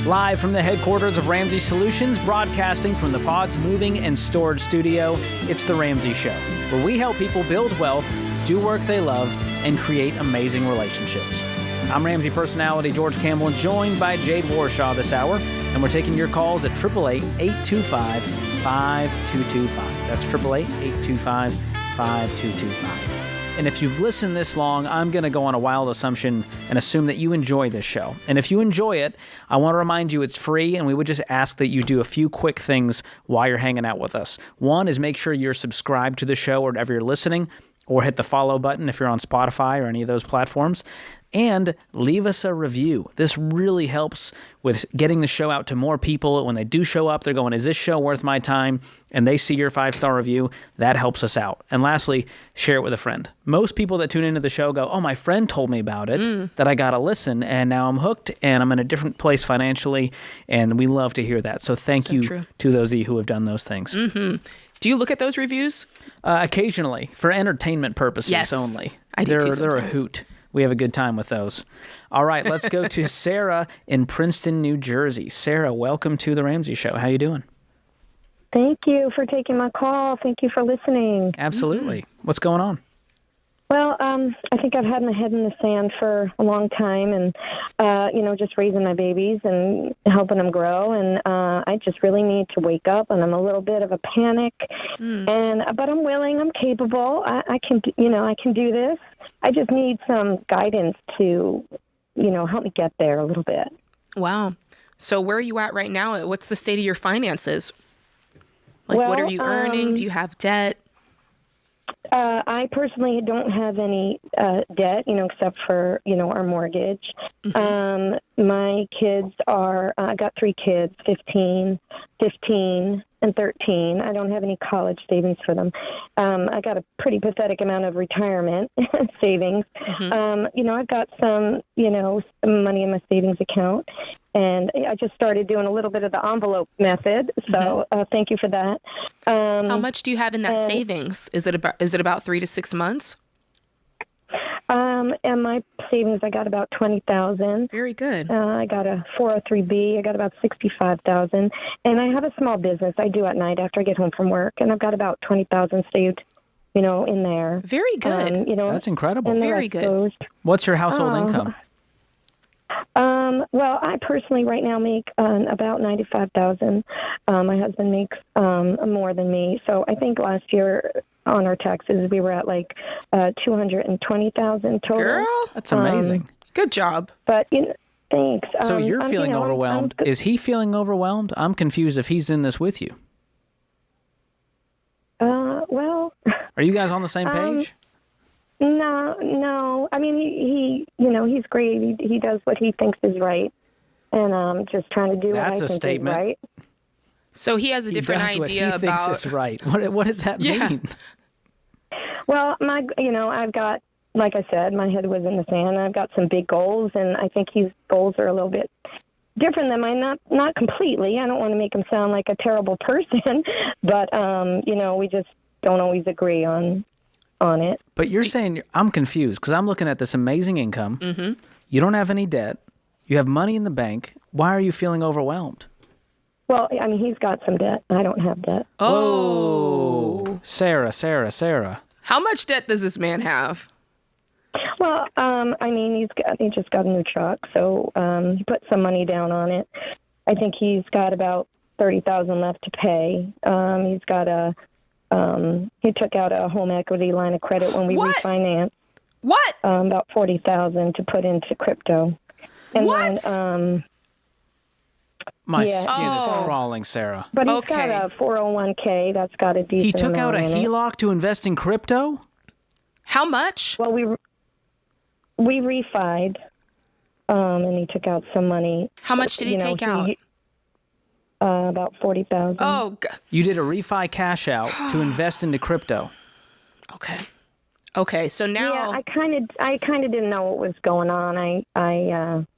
Live from the headquarters of Ramsey Solutions, broadcasting from the Pods Moving and Storage Studio, it's The Ramsey Show, where we help people build wealth, do work they love, and create amazing relationships. I'm Ramsey personality George Campbell, joined by Jade Warshaw this hour, and we're taking your calls at 888-825-5225. That's 888-825-5225. And if you've listened this long, I'm going to go on a wild assumption and assume that you enjoy this show. And if you enjoy it, I want to remind you it's free, and we would just ask that you do a few quick things while you're hanging out with us. One is make sure you're subscribed to the show wherever you're listening, or hit the follow button if you're on Spotify or any of those platforms. And leave us a review. This really helps with getting the show out to more people. When they do show up, they're going, is this show worth my time? And they see your 5-star review. That helps us out. And lastly, share it with a friend. Most people that tune into the show go, oh, my friend told me about it, that I got to listen, and now I'm hooked, and I'm in a different place financially, and we love to hear that. So thank you to those of you who have done those things. Mm-hmm. Do you look at those reviews? Occasionally, for entertainment purposes only. I do too they're a hoot. We have a good time with those. All right, let's go to Sarah in Princeton, New Jersey. Sarah, welcome to The Ramsey Show. How you doing? Thank you for taking my call. Thank you for listening. Absolutely. What's going on? Well, I think I've had my head in the sand for a long time, and just raising my babies and helping them grow. And I just really need to wake up, and I'm a little bit of a panic. But I'm willing. I'm capable. I can do this. I just need some guidance to, help me get there a little bit. Wow. So where are you at right now? What's the state of your finances? What are you earning? Do you have debt? I personally don't have any debt, except for, our mortgage. My kids are, I got 3 kids, 15, and 13. I don't have any college savings for them. I got a pretty pathetic amount of retirement savings. I've got some, money in my savings account. And I just started doing a little bit of the envelope method, so thank you for that. How much do you have in that savings? Is it about 3 to 6 months? And my savings, I got about $20,000. Very good. I got a 403B. I got about $65,000, and I have a small business I do at night after I get home from work, and I've got about $20,000 saved, in there. Very good. That's incredible. Very good. What's your household income? Well, I personally right now make about $95,000. My husband makes more than me. So I think last year on our taxes we were at like $220,000 total. Girl, that's amazing. Good job. But thanks. So you're feeling overwhelmed. Is he feeling overwhelmed? I'm confused if he's in this with you. Well. Are you guys on the same page? No. I mean, he he's great. He does what he thinks is right, and I'm just trying to do what I think is right. So he has a different idea about. He thinks is right. What does that mean? Well, I've got, like I said, my head was in the sand. I've got some big goals, and I think his goals are a little bit different than mine. Not completely. I don't want to make him sound like a terrible person, but we just don't always agree on it. But you're saying, I'm confused because I'm looking at this amazing income. You don't have any debt. You have money in the bank. Why are you feeling overwhelmed? Well, I mean, he's got some debt. I don't have debt. Oh. Sarah. How much debt does this man have? Well, I mean, he just got a new truck, so he put some money down on it. I think he's got about $30,000 left to pay. He's got he took out a home equity line of credit when we refinanced. What? About $40,000 to put into crypto. And then, my skin is crawling, Sarah. But he's got a 401k that's got a decent He took out a amount in it. HELOC to invest in crypto? How much? Well, we refied, and he took out some money. How much did he take out? About $40,000. Oh, God. You did a refi cash out to invest into crypto. Okay, so now I kind of didn't know what was going on.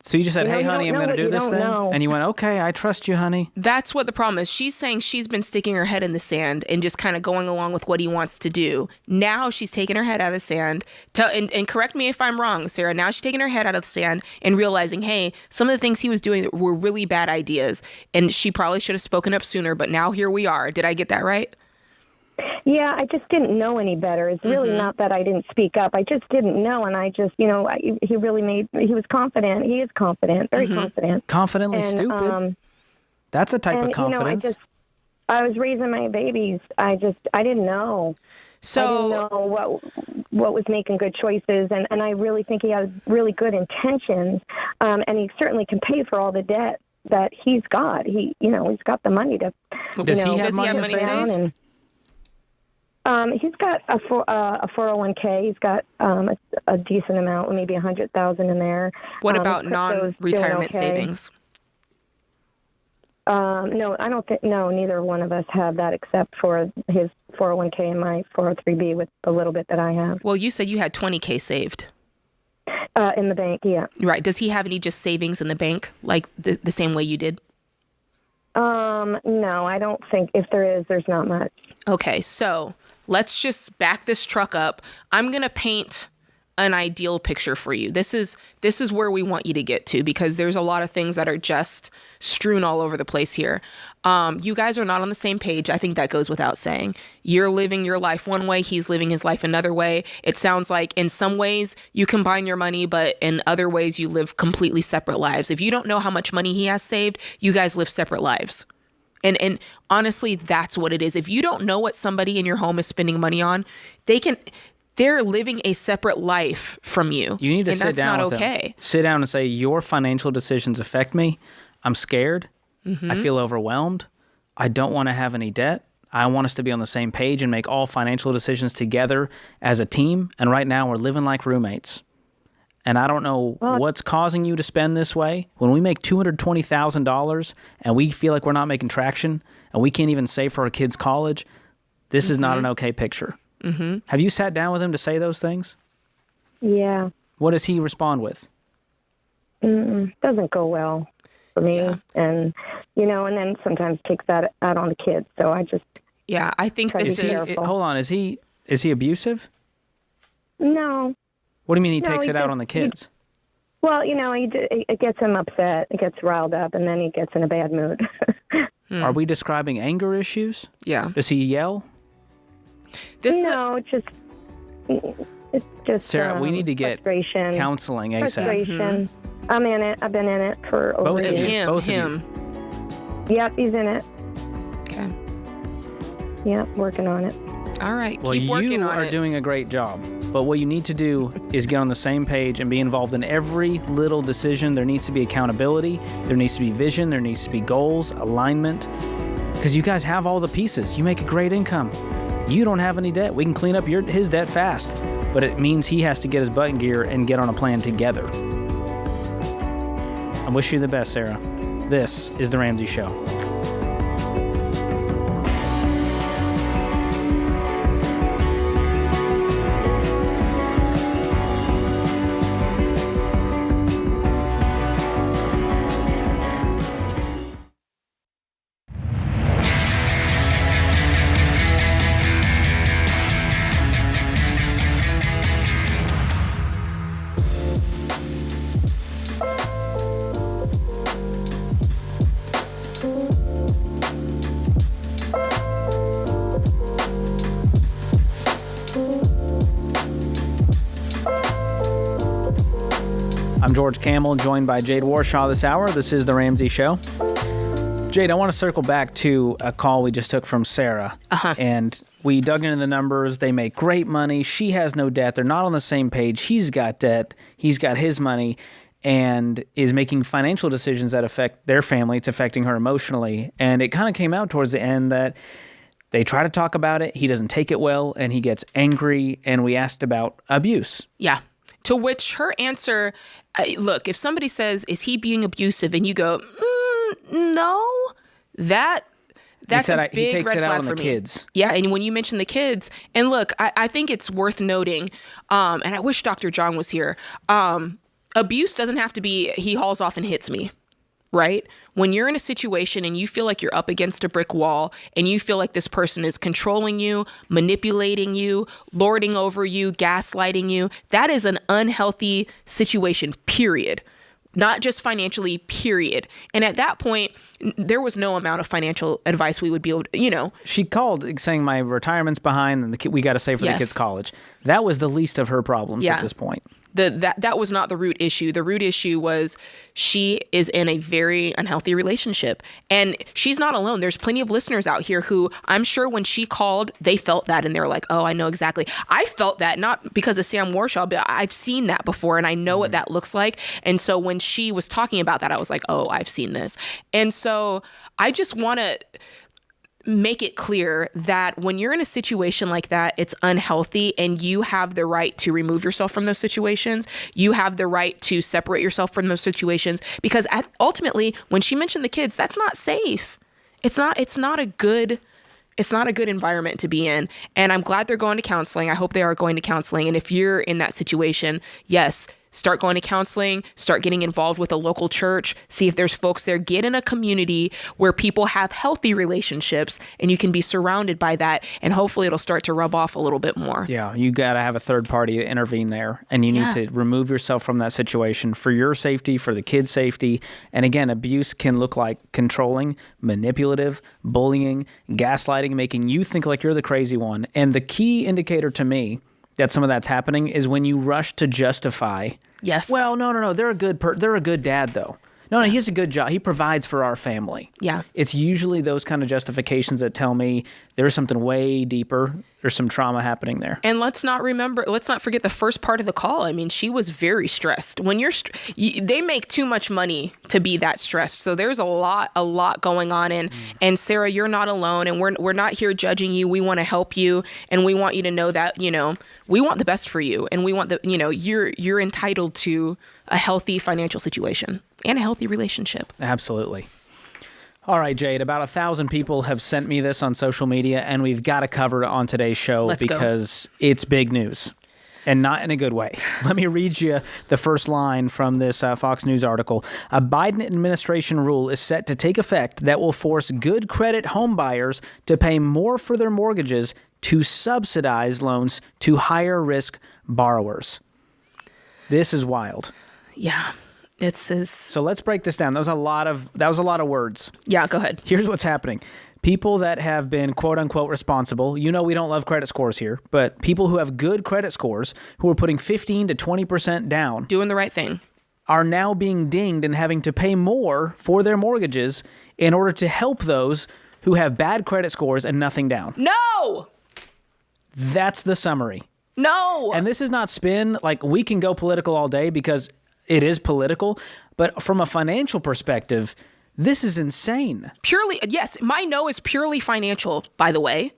So you just said, "Hey, honey, I'm going to do this thing," and you went, "Okay, I trust you, honey." That's what the problem is. She's saying she's been sticking her head in the sand and just kind of going along with what he wants to do. Now she's taking her head out of the sand. And correct me if I'm wrong, Sarah. Now she's taking her head out of the sand and realizing, hey, some of the things he was doing were really bad ideas, and she probably should have spoken up sooner. But now here we are. Did I get that right? Yeah, I just didn't know any better. It's really not that I didn't speak up. I just didn't know, and I just, he was confident. He is confident, very confident. Confidently stupid. That's a type of confidence. I was raising my babies. I didn't know. So I didn't know what was making good choices, and I really think he has really good intentions, and he certainly can pay for all the debt that he's got. He's got the money to. Does he have money saved? He's got a 401k. He's got a decent amount, maybe $100,000 in there. What about non-retirement savings? No, I don't think. No, neither one of us have that except for his 401k and my 403b with the little bit that I have. Well, you said you had $20K saved. In the bank, yeah. Right. Does he have any just savings in the bank, like the same way you did? No, I don't think. If there is, there's not much. Okay, so let's just back this truck up. I'm going to paint an ideal picture for you. This is where we want you to get to, because there's a lot of things that are just strewn all over the place here. You guys are not on the same page. I think that goes without saying. You're living your life one way, he's living his life another way. It sounds like in some ways you combine your money, but in other ways you live completely separate lives. If you don't know how much money he has saved, you guys live separate lives. And honestly, that's what it is. If you don't know what somebody in your home is spending money on, they're living a separate life from you. You need to sit down with okay. them. Sit down and say, your financial decisions affect me. I'm scared. Mm-hmm. I feel overwhelmed. I don't want to have any debt. I want us to be on the same page and make all financial decisions together as a team. And right now we're living like roommates. And I don't know what's causing you to spend this way. When we make $220,000 and we feel like we're not making traction and we can't even save for our kids' college, this is not an okay picture. Mm-hmm. Have you sat down with him to say those things? Yeah. What does he respond with? Doesn't go well for me. Yeah. And, and then sometimes takes that out on the kids. So I just... Yeah, I think this is... Hold on, is he abusive? No. What do you mean he takes it out on the kids? It gets him upset. It gets riled up, and then he gets in a bad mood. Are we describing anger issues? Yeah. Does he yell? It's just Sarah, we need to get counseling ASAP. Frustration. I'm in it. I've been in it for over Both a year. Both of you. Yep, he's in it. Okay. Yep, working on it. All right, well, keep working you on are it. doing a great job. But what you need to do is get on the same page and be involved in every little decision. There needs to be accountability. There needs to be vision. There needs to be goals, alignment. Because you guys have all the pieces. You make a great income. You don't have any debt. We can clean up his debt fast. But it means he has to get his butt in gear and get on a plan together. I wish you the best, Sarah. This is The Ramsey Show. I'm George Campbell, joined by Jade Warshaw this hour. This is The Ramsey Show. Jade, I want to circle back to a call we just took from Sarah. And we dug into the numbers. They make great money. She has no debt. They're not on the same page. He's got debt. He's got his money and is making financial decisions that affect their family. It's affecting her emotionally. And it kind of came out towards the end that they try to talk about it. He doesn't take it well, and he gets angry. And we asked about abuse. Yeah. To which her answer, look, if somebody says, is he being abusive? And you go, no, that's a big he takes red it out flag on for the me. kids. Yeah, and when you mention the kids, and look, I think it's worth noting, and I wish Dr. John was here, abuse doesn't have to be he hauls off and hits me. Right? When you're in a situation and you feel like you're up against a brick wall and you feel like this person is controlling you, manipulating you, lording over you, gaslighting you, that is an unhealthy situation, period. Not just financially, period. And at that point, there was no amount of financial advice we would be able to, She called saying my retirement's behind and we got to save for the kids' college. That was the least of her problems at this point. That was not the root issue. The root issue was she is in a very unhealthy relationship. And she's not alone. There's plenty of listeners out here who I'm sure when she called, they felt that and they're like, oh, I know exactly. I felt that not because of Sam Warshaw, but I've seen that before and I know what that looks like. And so when she was talking about that, I was like, oh, I've seen this. And so I just want to make it clear that when you're in a situation like that, it's unhealthy and you have the right to remove yourself from those situations. You have the right to separate yourself from those situations because ultimately, when she mentioned the kids, that's not safe. It's not a good environment to be in. And I'm glad they're going to counseling. I hope they are going to counseling. And if you're in that situation, yes, start going to counseling, start getting involved with a local church, see if there's folks there, get in a community where people have healthy relationships and you can be surrounded by that. And hopefully it'll start to rub off a little bit more. Yeah, you got to have a third party to intervene there. And you need to remove yourself from that situation for your safety, for the kids' safety. And again, abuse can look like controlling, manipulative, bullying, gaslighting, making you think like you're the crazy one. And the key indicator to me that some of that's happening is when you rush to justify. Yes. Well, no. They're a good dad, though. No, he has a good job. He provides for our family. Yeah. It's usually those kind of justifications that tell me there's something way deeper. There's some trauma happening there. And let's not forget the first part of the call. I mean, she was very stressed. When they make too much money to be that stressed. So there's a lot going on. And Sarah, you're not alone. And we're not here judging you. We want to help you. And we want you to know that, we want the best for you. And we want you're entitled to a healthy financial situation and a healthy relationship. Absolutely. All right, Jade, about 1,000 people have sent me this on social media, and we've got to cover it on today's show because it's big news, and not in a good way. Let me read you the first line from this Fox News article. A Biden administration rule is set to take effect that will force good credit home buyers to pay more for their mortgages to subsidize loans to higher risk borrowers. This is wild. Yeah. So let's break this down. That was a lot of words. Yeah, go ahead. Here's what's happening. People that have been quote unquote responsible, we don't love credit scores here, but people who have good credit scores who are putting 15 to 20% down, doing the right thing, are now being dinged and having to pay more for their mortgages in order to help those who have bad credit scores and nothing down. No! That's the summary. No! And this is not spin. Like, we can go political all day because it is political, but from a financial perspective, this is insane. Purely, yes, my no is purely financial, by the way.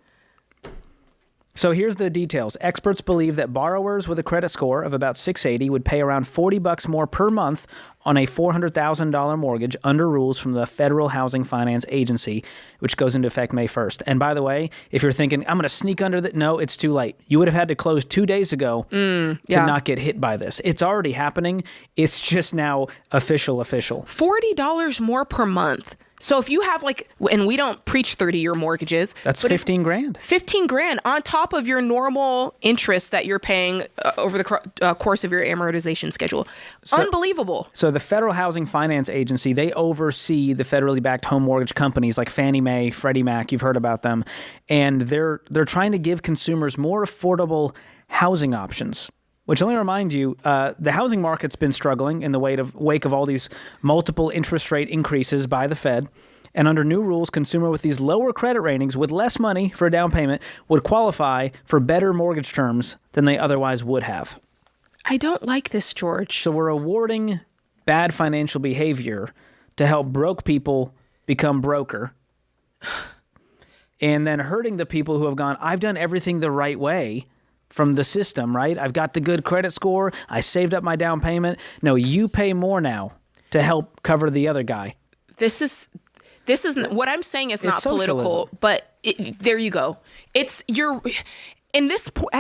So here's the details. Experts believe that borrowers with a credit score of about 680 would pay around $40 more per month on a $400,000 mortgage under rules from the Federal Housing Finance Agency, which goes into effect May 1st. And by the way, if you're thinking, I'm going to sneak under that, no, it's too late. You would have had to close 2 days ago to not get hit by this. It's already happening. It's just now official. $40 more per month. So if you have and we don't preach 30-year mortgages. That's $15,000. $15,000 on top of your normal interest that you're paying over the course of your amortization schedule. Unbelievable. So the Federal Housing Finance Agency, they oversee the federally backed home mortgage companies like Fannie Mae, Freddie Mac. You've heard about them. And they're trying to give consumers more affordable housing options. Which, let me remind you, the housing market's been struggling in the wake of all these multiple interest rate increases by the Fed. And under new rules, consumer with these lower credit ratings with less money for a down payment would qualify for better mortgage terms than they otherwise would have. I don't like this, George. So we're awarding bad financial behavior to help broke people become broker. And then hurting the people who have gone, I've done everything the right way from the system, right? I've got the good credit score. I saved up my down payment. No, you pay more now to help cover the other guy. This is what I'm saying is not political, but there you go. At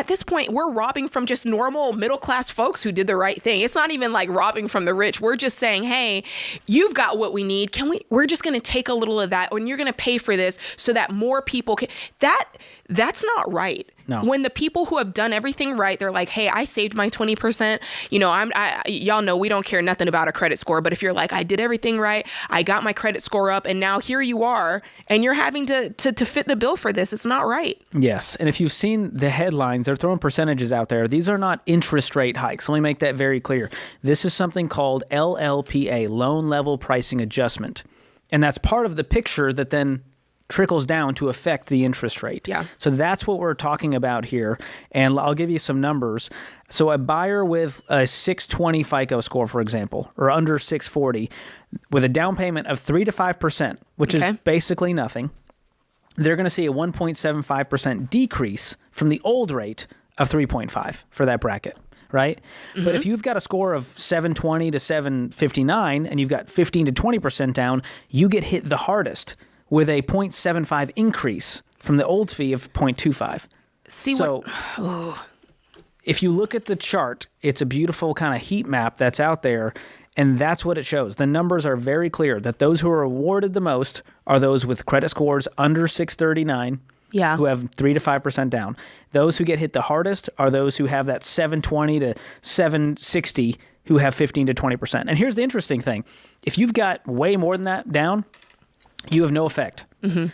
this point, we're robbing from just normal middle-class folks who did the right thing. It's not even like robbing from the rich. We're just saying, hey, you've got what we need. We're just going to take a little of that, and you're going to pay for this so that more people can. That's not right. No. When the people who have done everything right, they're like, hey, I saved my 20%. Y'all know we don't care nothing about a credit score. But if you're like, I did everything right, I got my credit score up, and now here you are, and you're having to fit the bill for this, it's not right. Yes. And if you've seen the headlines, they're throwing percentages out there. These are not interest rate hikes. Let me make that very clear. This is something called LLPA, loan level pricing adjustment. And that's part of the picture that then trickles down to affect the interest rate. Yeah. So that's what we're talking about here. And I'll give you some numbers. So a buyer with a 620 FICO score, for example, or under 640, with a down payment of 3 to 5%, which is basically nothing, they're going to see a 1.75% decrease from the old rate of 3.5 for that bracket. Right? Mm-hmm. But if you've got a score of 720 to 759 and you've got 15 to 20% down, you get hit the hardest with a 0.75 increase from the old fee of 0.25. If you look at the chart, it's a beautiful kind of heat map that's out there, and that's what it shows. The numbers are very clear that those who are awarded the most are those with credit scores under 639, who have 3 to 5% down. Those who get hit the hardest are those who have that 720 to 760, who have 15 to 20%. And here's the interesting thing. If you've got way more than that down, you have no effect. Mm-hmm.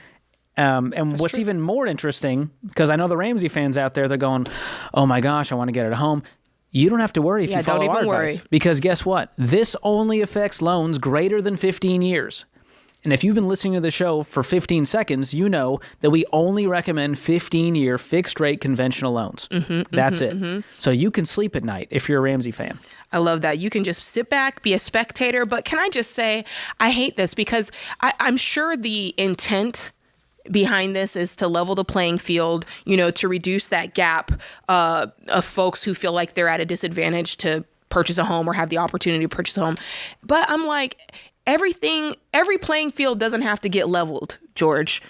And what's even more interesting, because I know the Ramsey fans out there, they're going, oh my gosh, I want to get it home. You don't have to worry if you follow our advice. Because guess what? This only affects loans greater than 15 years. And if you've been listening to the show for 15 seconds, you know that we only recommend 15-year fixed-rate conventional loans. That's it. So you can sleep at night if you're a Ramsey fan. I love that. You can just sit back, be a spectator. But can I just say, I hate this because I'm sure the intent behind this is to level the playing field, to reduce that gap of folks who feel like they're at a disadvantage to purchase a home or have the opportunity to purchase a home. But I'm like, every playing field doesn't have to get leveled, George.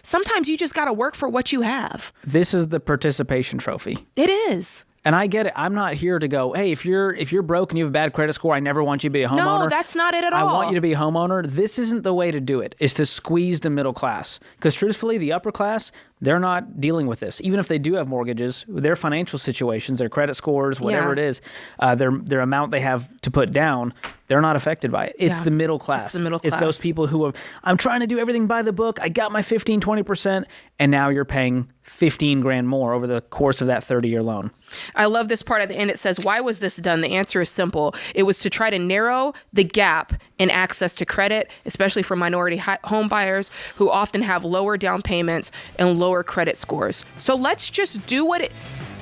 Sometimes you just got to work for what you have. This is the participation trophy. It is. And I get it. I'm not here to go, hey, if you're broke and you have a bad credit score, I never want you to be a homeowner. No, that's not it at all. I want you to be a homeowner. This isn't the way to do it. It's to squeeze the middle class. Because truthfully, the upper class, they're not dealing with this. Even if they do have mortgages, their financial situations, their credit scores, whatever it is, their amount they have to put down, they're not affected by it. It's the middle class. It's the middle class. It's those people who I'm trying to do everything by the book. I got my 15, 20%, and now you're paying $15,000 more over the course of that 30-year loan. I love this part at the end. It says, why was this done? The answer is simple. It was to try to narrow the gap in access to credit, especially for minority home buyers who often have lower down payments and lower credit scores. So let's just do what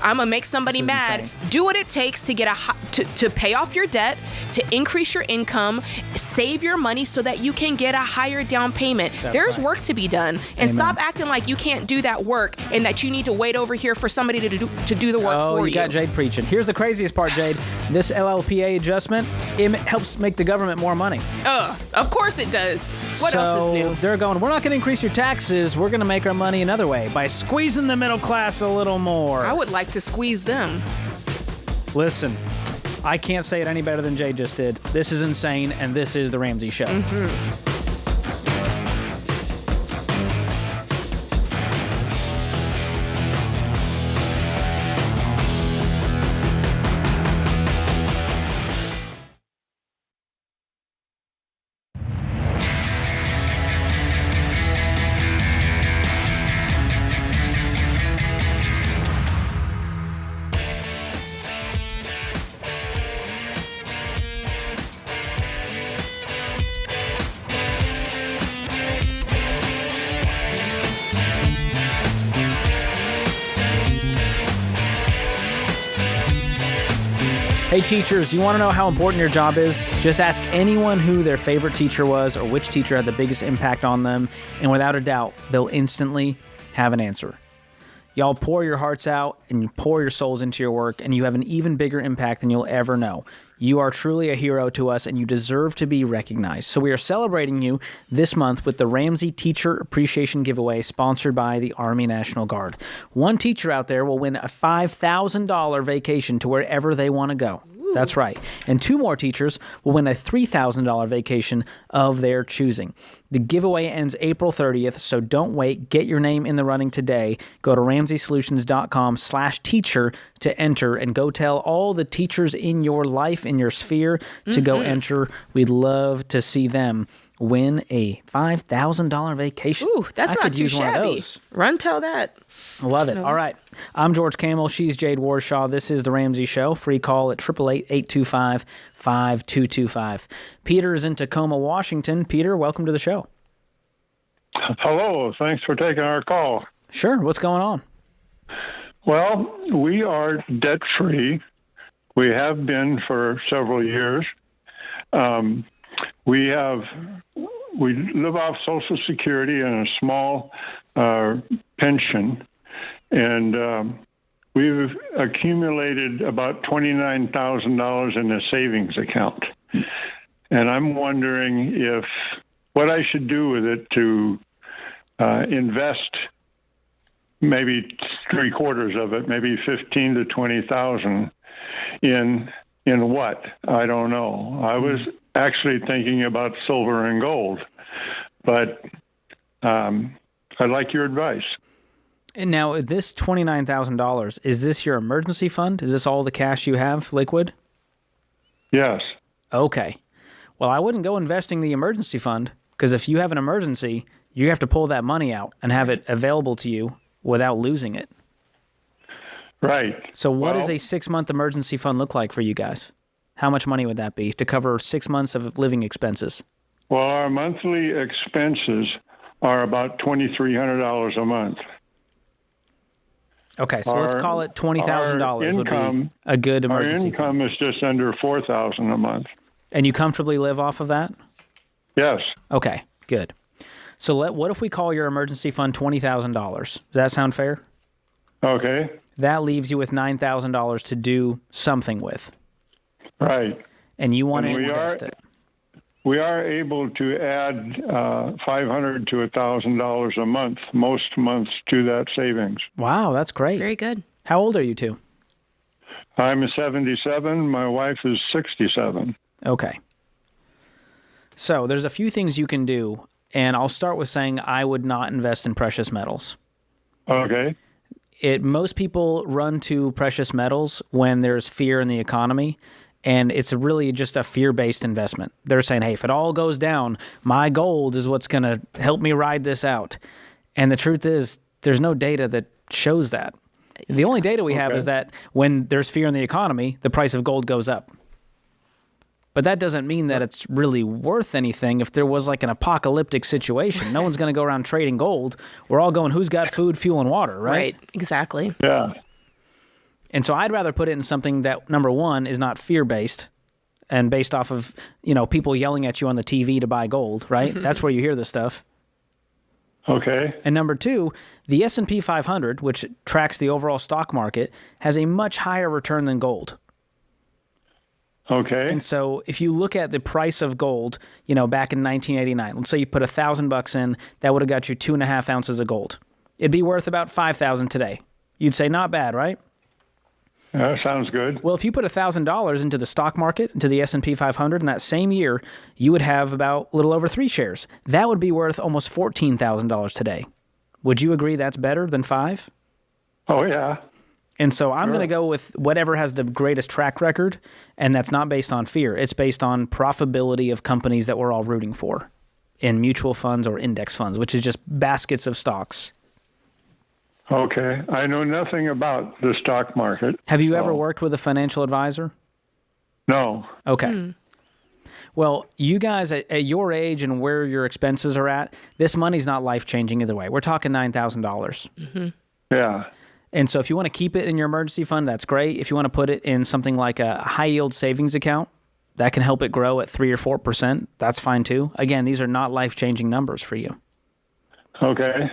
I'm going to make somebody mad. Insane. Do what it takes to get to pay off your debt, to increase your income, save your money so that you can get a higher down payment. There's work to be done. And stop acting like you can't do that work and that you need to wait over here for somebody to do the work for you. Oh, you got Jade preaching. Here's the craziest part, Jade. This LLPA adjustment, it helps make the government more money. Of course it does. What else is new? They're going, we're not going to increase your taxes. We're going to make our money another way by squeezing the middle class a little more. I would like to squeeze them. Listen, I can't say it any better than Jay just did. This is insane, and this is The Ramsey Show. Hey teachers, you want to know how important your job is? Just ask anyone who their favorite teacher was or which teacher had the biggest impact on them, and without a doubt, they'll instantly have an answer. Y'all pour your hearts out and you pour your souls into your work, and you have an even bigger impact than you'll ever know. You are truly a hero to us, and you deserve to be recognized. So we are celebrating you this month with the Ramsey Teacher Appreciation Giveaway, sponsored by the Army National Guard. One teacher out there will win a $5,000 vacation to wherever they want to go. That's right. And 2 more teachers will win a $3,000 vacation of their choosing. The giveaway ends April 30th, so don't wait. Get your name in the running today. Go to RamseySolutions.com/teacher to enter, and go tell all the teachers in your life, in your sphere, to go enter. We'd love to see them win a $5,000 vacation. Ooh, that's not too shabby. Run tell that. I love it. All right. I'm George Camel. She's Jade Warshaw. This is The Ramsey Show. Free call at 888-825-5225. Peter is in Tacoma, Washington. Peter, welcome to the show. Hello. Thanks for taking our call. Sure. What's going on? Well, we are debt-free. We have been for several years. We live off Social Security and a small pension, and we've accumulated about $29,000 in a savings account. And I'm wondering what I should do with it to invest maybe 3/4 of it, maybe 15 to 20,000 in what? I don't know. I was actually thinking about silver and gold, but I like your advice. And now, this $29,000, is this your emergency fund? Is this all the cash you have, liquid? Yes. Okay. Well, I wouldn't go investing the emergency fund, because if you have an emergency, you have to pull that money out and have it available to you without losing it. Right. So what does a 6-month emergency fund look like for you guys? How much money would that be to cover 6 months of living expenses? Well, our monthly expenses are about $2,300 a month. Okay, so let's call it $20,000 would be a good emergency fund. Our income is just under $4,000 a month. And you comfortably live off of that? Yes. Okay, good. So what if we call your emergency fund $20,000? Does that sound fair? Okay. That leaves you with $9,000 to do something with. Right. And you want to invest it. We are able to add $500 to $1,000 a month, most months, to that savings. Wow, that's great. Very good. How old are you two? I'm 77. My wife is 67. Okay. So there's a few things you can do, and I'll start with saying I would not invest in precious metals. Okay. Most people run to precious metals when there's fear in the economy, and it's really just a fear-based investment. They're saying, hey, if it all goes down, my gold is what's going to help me ride this out. And the truth is, there's no data that shows that. The only data we have is that when there's fear in the economy, the price of gold goes up. But that doesn't mean that it's really worth anything if there was like an apocalyptic situation. No one's going to go around trading gold. We're all going, who's got food, fuel, and water, right? Right, exactly. Yeah. And so I'd rather put it in something that, number one, is not fear-based and based off of, people yelling at you on the TV to buy gold, right? That's where you hear this stuff. Okay. And number two, the S&P 500, which tracks the overall stock market, has a much higher return than gold. Okay. And so if you look at the price of gold, back in 1989, let's say you put $1,000 in, that would have got you 2.5 ounces of gold. It'd be worth about $5,000 today. You'd say not bad, right? Sounds good. Well, if you put $1,000 into the stock market, into the S&P 500 in that same year, you would have about a little over 3 shares. That would be worth almost $14,000 today. Would you agree that's better than 5? Oh, yeah. And so I'm going to go with whatever has the greatest track record, and that's not based on fear. It's based on profitability of companies that we're all rooting for in mutual funds or index funds, which is just baskets of stocks. Okay. I know nothing about the stock market. Have you ever worked with a financial advisor? No. Okay. Well, you guys at your age and where your expenses are at, this money's not life-changing either way. We're talking $9,000. Yeah. And so if you want to keep it in your emergency fund, that's great. If you want to put it in something like a high-yield savings account, that can help it grow at 3 or 4%, that's fine too. Again, these are not life-changing numbers for you. Okay.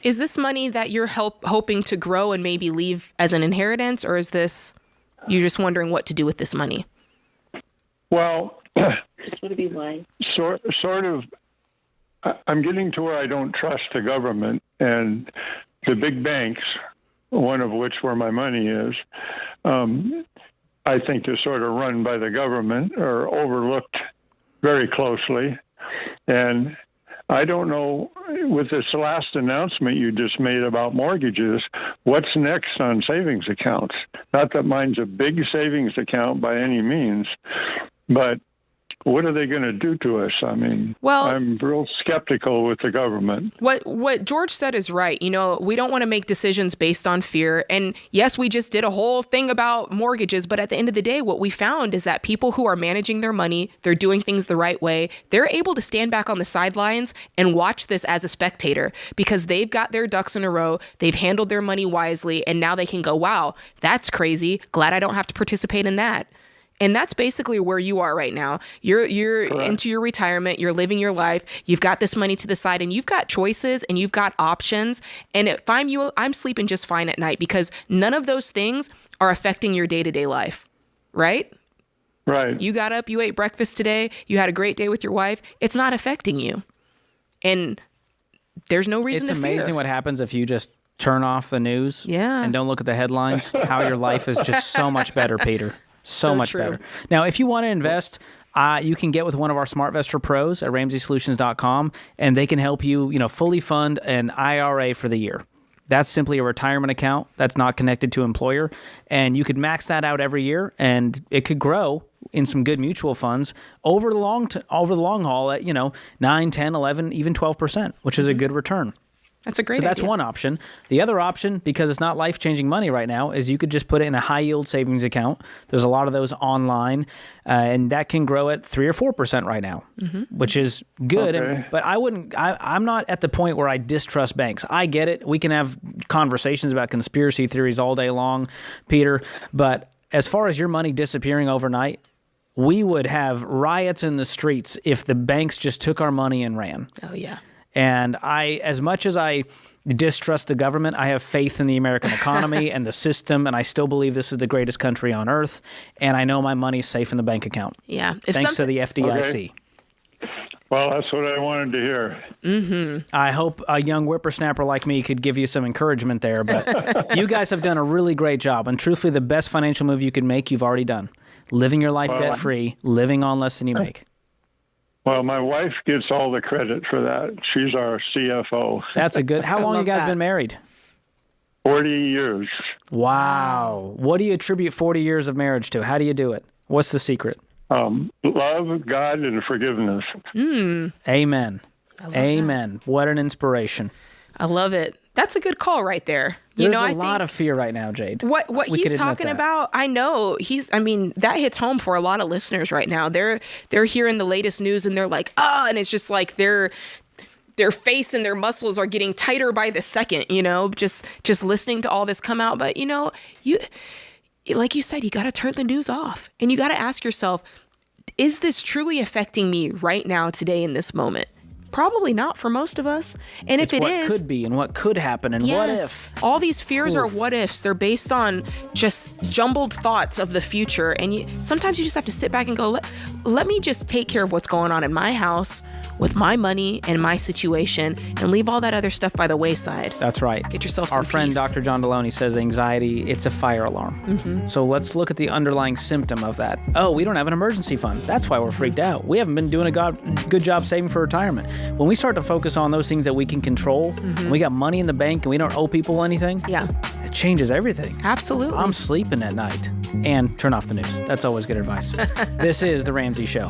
Is this money that you're hoping to grow and maybe leave as an inheritance, or is this you're just wondering what to do with this money? Well, would it be wise? Sort of. I'm getting to where I don't trust the government and the big banks, one of which where my money is. I think they're sort of run by the government or overlooked very closely, and I don't know, with this last announcement you just made about mortgages, what's next on savings accounts? Not that mine's a big savings account by any means, but what are they going to do to us? I mean, I'm real skeptical with the government. What George said is right. We don't want to make decisions based on fear. And yes, we just did a whole thing about mortgages. But at the end of the day, what we found is that people who are managing their money, they're doing things the right way. They're able to stand back on the sidelines and watch this as a spectator because they've got their ducks in a row. They've handled their money wisely. And now they can go, wow, that's crazy. Glad I don't have to participate in that. And that's basically where you are right now. You're into your retirement. You're living your life. You've got this money to the side, and you've got choices, and you've got options. And if I'm you, I'm sleeping just fine at night because none of those things are affecting your day-to-day life, right? Right. You got up, you ate breakfast today, you had a great day with your wife. It's not affecting you. And there's no reason to fear. It's amazing what happens if you just turn off the news and don't look at the headlines, how your life is just so much better, Peter. So much true. better. Now, if you want to invest, you can get with one of our SmartVestor pros at RamseySolutions.com, and they can help you, fully fund an IRA for the year. That's simply a retirement account that's not connected to employer, and you could max that out every year, and it could grow in some good mutual funds over the long haul at 9, 10, 11, even 12%, which is a good return. That's a great idea. So that's one option. The other option, because it's not life-changing money right now, is you could just put it in a high-yield savings account. There's a lot of those online, and that can grow at 3 or 4% right now, which is good. Okay. But I'm not at the point where I distrust banks. I get it. We can have conversations about conspiracy theories all day long, Peter. But as far as your money disappearing overnight, we would have riots in the streets if the banks just took our money and ran. Oh, yeah. And as much as I distrust the government, I have faith in the American economy and the system, and I still believe this is the greatest country on earth, and I know my money's safe in the bank account. Yeah. Thanks to the FDIC. Okay. Well, that's what I wanted to hear. I hope a young whippersnapper like me could give you some encouragement there, but you guys have done a really great job, and truthfully, the best financial move you can make, you've already done. Living your life debt-free, living on less than you make. Well, my wife gets all the credit for that. She's our CFO. That's a good... How long you guys been married? 40 years. Wow. What do you attribute 40 years of marriage to? How do you do it? What's the secret? Love, God, and forgiveness. Amen. Amen. What an inspiration. I love it. That's a good call right there. There's a lot of fear right now, Jade. What he's talking about, I know that hits home for a lot of listeners right now. They're hearing the latest news and they're like, and it's just like their face and their muscles are getting tighter by the second, just listening to all this come out. But you like you said, you got to turn the news off and you got to ask yourself, is this truly affecting me right now, today, in this moment? Probably not for most of us. And if it is, what could be and what could happen and what if. All these fears are what ifs. They're based on just jumbled thoughts of the future. And sometimes you just have to sit back and go, let me just take care of what's going on in my house with my money and my situation and leave all that other stuff by the wayside. That's right. Get yourself some Our friend peace. Dr. John Deloney says anxiety, it's a fire alarm. So let's look at the underlying symptom of that. Oh, we don't have an emergency fund. That's why we're freaked out. We haven't been doing a good job saving for retirement. When we start to focus on those things that we can control, and we got money in the bank and we don't owe people anything, it changes everything. Absolutely. I'm sleeping at night. And turn off the news. That's always good advice. This is The Ramsey Show.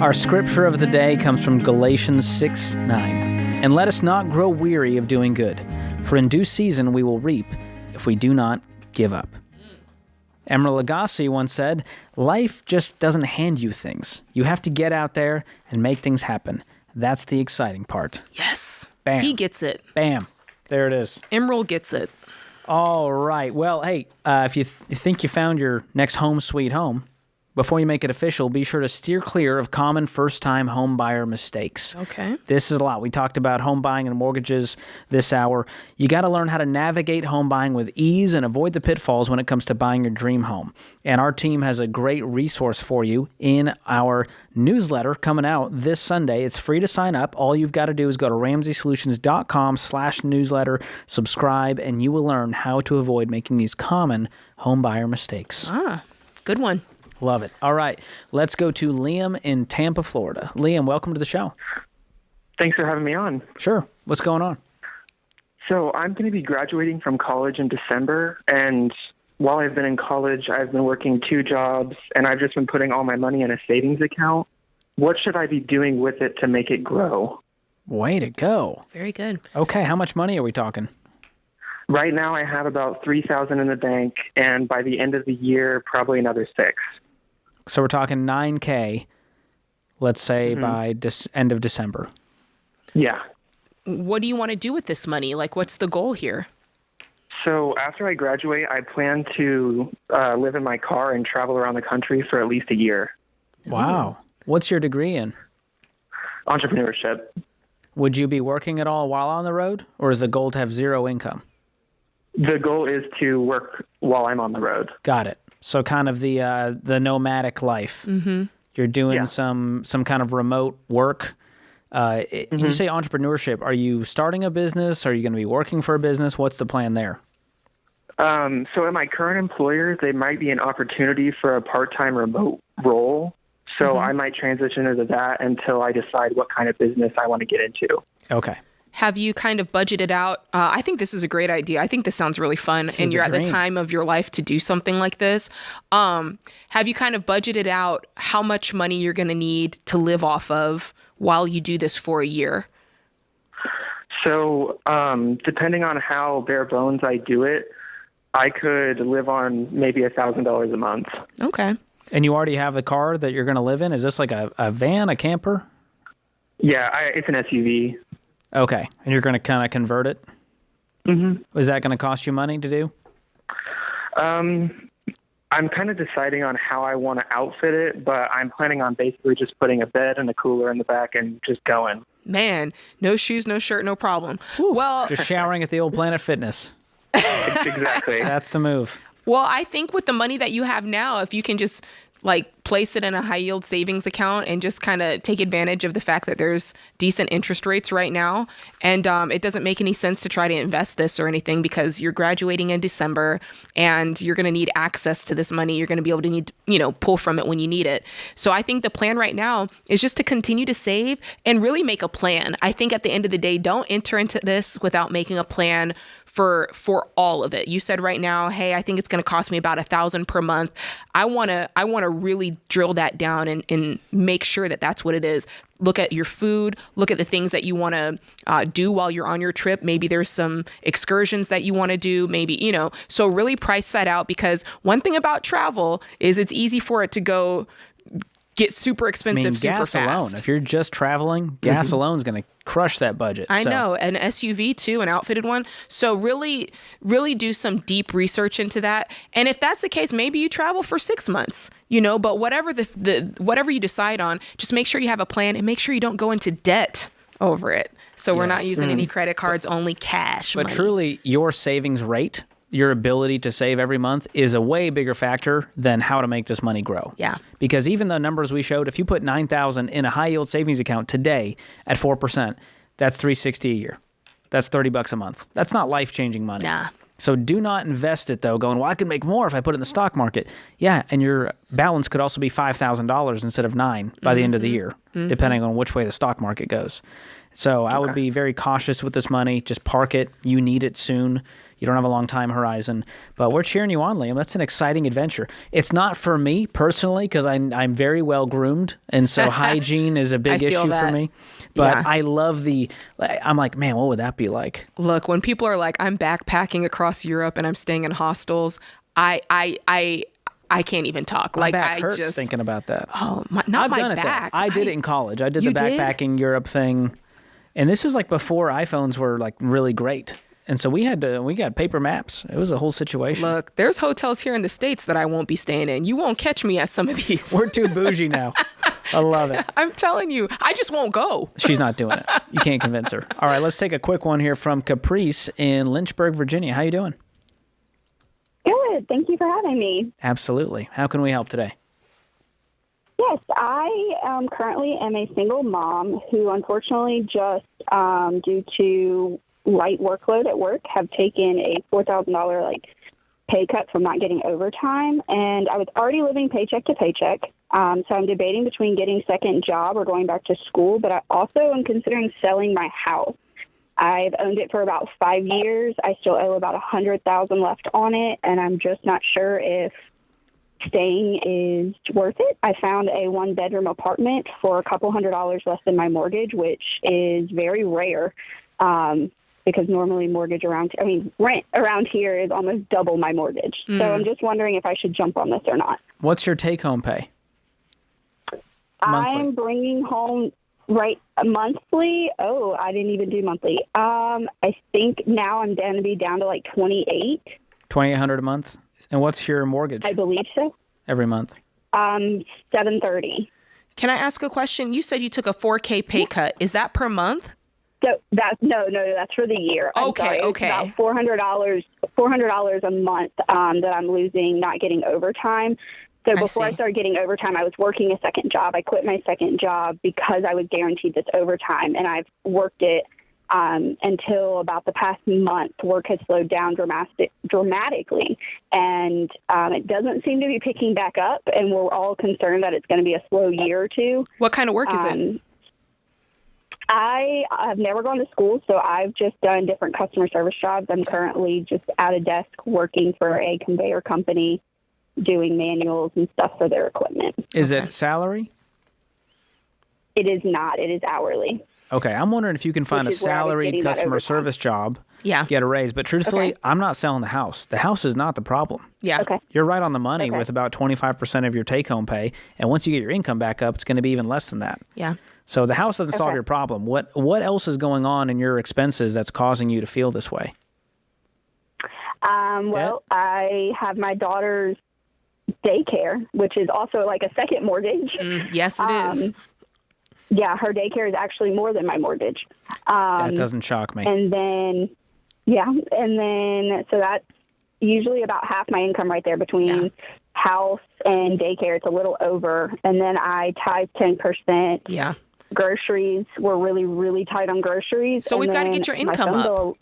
Our scripture of the day comes from Galatians 6:9. And let us not grow weary of doing good, for in due season we will reap if we do not give up. Emeril Lagasse once said, life just doesn't hand you things. You have to get out there and make things happen. That's the exciting part. Yes. Bam. He gets it. Bam. There it is. Emeril gets it. All right. Well, hey, if you think you found your next home sweet home, before you make it official, be sure to steer clear of common first-time home buyer mistakes. Okay. This is a lot. We talked about home buying and mortgages this hour. You got to learn how to navigate home buying with ease and avoid the pitfalls when it comes to buying your dream home. And our team has a great resource for you in our newsletter coming out this Sunday. It's free to sign up. All you've got to do is go to RamseySolutions.com/newsletter, subscribe, and you will learn how to avoid making these common home buyer mistakes. Good one. Love it. All right. Let's go to Liam in Tampa, Florida. Liam, welcome to the show. Thanks for having me on. Sure. What's going on? So I'm going to be graduating from college in December, and while I've been in college, I've been working 2 jobs, and I've just been putting all my money in a savings account. What should I be doing with it to make it grow? Way to go. Very good. Okay. How much money are we talking? Right now I have about $3,000 in the bank, and by the end of the year, probably another $6,000. So we're talking $9K let's say by end of December. Yeah. What do you want to do with this money? Like, what's the goal here? So after I graduate, I plan to live in my car and travel around the country for at least a year. Wow. What's your degree in? Entrepreneurship. Would you be working at all while on the road, or is the goal to have zero income? The goal is to work while I'm on the road. Got it. So kind of the nomadic life. Mm-hmm. You're doing some kind of remote work. You say entrepreneurship. Are you starting a business? Are you going to be working for a business? What's the plan there? So at my current employer, there might be an opportunity for a part-time remote role. So I might transition into that until I decide what kind of business I want to get into. Okay. Have you kind of budgeted out? I think this is a great idea. I think this sounds really fun, and you're at the time of your life to do something like this. Have you kind of budgeted out how much money you're going to need to live off of while you do this for a year? So depending on how bare bones I do it, I could live on maybe $1,000 a month. Okay. And you already have the car that you're going to live in? Is this like a van, a camper? Yeah, it's an SUV. Okay. And you're going to kind of convert it? Mm-hmm. Is that going to cost you money to do? I'm kind of deciding on how I want to outfit it, but I'm planning on basically just putting a bed and a cooler in the back and just going. Man, no shoes, no shirt, no problem. Well, just showering at the old Planet Fitness. Exactly. That's the move. Well, I think with the money that you have now, if you can just like place it in a high yield savings account and just kind of take advantage of the fact that there's decent interest rates right now. And it doesn't make any sense to try to invest this or anything because you're graduating in December and you're going to need access to this money. You're going to be able to need, pull from it when you need it. So I think the plan right now is just to continue to save and really make a plan. I think at the end of the day, don't enter into this without making a plan for all of it. You said right now, hey, I think it's going to cost me about $1,000 per month. I want to really drill that down and make sure that that's what it is. Look at your food, look at the things that you want to do while you're on your trip. Maybe there's some excursions that you want to do, maybe, so really price that out, because one thing about travel is it's easy for it to get super expensive super gas fast. Alone, if you're just traveling, gas alone is going to crush that budget. I know, an SUV too, an outfitted one. So really, really do some deep research into that. And if that's the case, maybe you travel for 6 months, but whatever whatever you decide on, just make sure you have a plan and make sure you don't go into debt over it. So we're not using any credit cards, only cash But money. truly, your savings rate, your ability to save every month is a way bigger factor than how to make this money grow. Yeah. Because even the numbers we showed, if you put $9,000 in a high yield savings account today at 4%, that's $360 a year. That's $30 a month. That's not life-changing money. Nah. So do not invest it though, going, well, I could make more if I put it in the stock market. Yeah, and your balance could also be $5,000 instead of $9,000 by the end of the year, depending on which way the stock market goes. So I would be very cautious with this money. Just park it. You need it soon. You don't have a long time horizon. But we're cheering you on, Liam. That's an exciting adventure. It's not for me personally because I'm very well groomed, and so hygiene is a big issue for me. But I love I'm like, man, what would that be like? Look, when people are like, I'm backpacking across Europe and I'm staying in hostels, I can't even talk. My like back I hurts just thinking about that. Oh, I've my done back. It though. I did it in college. I did the You did? backpacking Europe thing, and this was like before iPhones were like really great. And so we got paper maps. It was a whole situation. Look, there's hotels here in the States that I won't be staying in. You won't catch me at some of these. We're too bougie now. I love it. I'm telling you, I just won't go. She's not doing it. You can't convince her. All right, let's take a quick one here from Caprice in Lynchburg, Virginia. How you doing? Good. Thank you for having me. Absolutely. How can we help today? Yes, I currently am a single mom who unfortunately just due to light workload at work have taken a $4,000 pay cut from not getting overtime, and I was already living paycheck to paycheck. So I'm debating between getting a second job or going back to school, but I also am considering selling my house. I've owned it for about 5 years. I still owe about $100,000 left on it, and I'm just not sure if staying is worth it. I found a one-bedroom apartment for a couple $100 less than my mortgage, which is very rare. Because normally rent around here is almost double my mortgage. So I'm just wondering if I should jump on this or not. What's your take-home pay? I'm bringing home monthly. Oh, I didn't even do monthly. I think now I'm going to be down to like $2,800 a month. And what's your mortgage? I believe so. Every month. $730. Can I ask a question? You said you took a $4K pay cut. Is that per month? So that's no, that's for the year. Okay. It's about $400 a month that I'm losing, not getting overtime. So before I started getting overtime, I was working a second job. I quit my second job because I was guaranteed this overtime, and I've worked it until about the past month. Work has slowed down dramatically, and it doesn't seem to be picking back up, and we're all concerned that it's going to be a slow year or two. What kind of work is it? I have never gone to school, so I've just done different customer service jobs. I'm currently just at a desk working for a conveyor company, doing manuals and stuff for their equipment. Is it salary? It is not. It is hourly. Okay, I'm wondering if you can find a salaried customer service job, get a raise. But truthfully, I'm not selling the house. The house is not the problem. Yeah. Okay. You're right on the money with about 25% of your take-home pay. And once you get your income back up, it's going to be even less than that. Yeah. So the house doesn't solve your problem. What else is going on in your expenses that's causing you to feel this way? Well, I have my daughter's daycare, which is also like a second mortgage. Yes, it is. Yeah, her daycare is actually more than my mortgage. That doesn't shock me. And then, so that's usually about half my income right there between house and daycare. It's a little over. And then I tithe 10%. Yeah. Groceries, we're really, really tight on groceries. So we've got to get your income up.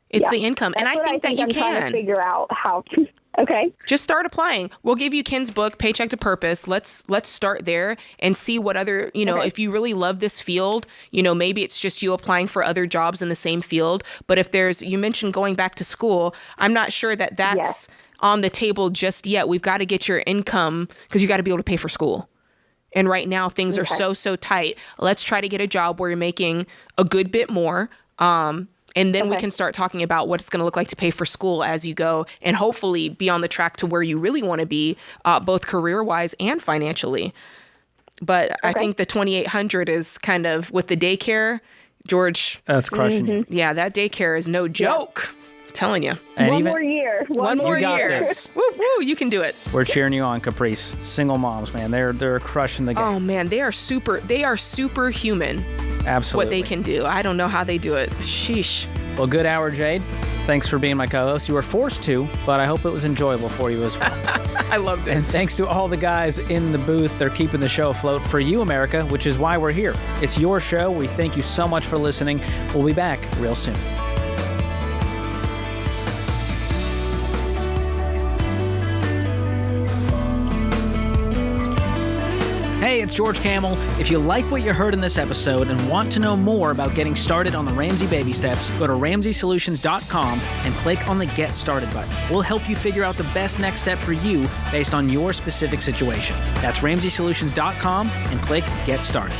It's the income. That's and I think that you I'm can. trying to figure out how to. Okay. Just start applying. We'll give you Ken's book, Paycheck to Purpose. Let's start there and see what other, if you really love this field, maybe it's just you applying for other jobs in the same field. But if you mentioned going back to school, I'm not sure that that's on the table just yet. We've got to get your income because you got to be able to pay for school. And right now things are so tight. Let's try to get a job where you're making a good bit more. And then we can start talking about what it's going to look like to pay for school as you go and hopefully be on the track to where you really want to be, both career-wise and financially. But I think the $2,800 is kind of with the daycare, George. That's crushing you. Yeah, that daycare is no joke. I'm telling you. And One more year. One more you got year. this. Woo, woo, you can do it. We're cheering you on, Caprice. Single moms, man. They're crushing the game. Oh man, they are superhuman. Absolutely. What they can do. I don't know how they do it. Sheesh. Well, good hour, Jade. Thanks for being my co-host. You were forced to, but I hope it was enjoyable for you as well. I loved it. And thanks to all the guys in the booth. They're keeping the show afloat for you, America, which is why we're here. It's your show. We thank you so much for listening. We'll be back real soon. Hey, it's George Camel. If you like what you heard in this episode and want to know more about getting started on the Ramsey baby steps, go to RamseySolutions.com and click on the Get Started button. We'll help you figure out the best next step for you based on your specific situation. That's RamseySolutions.com and click Get Started.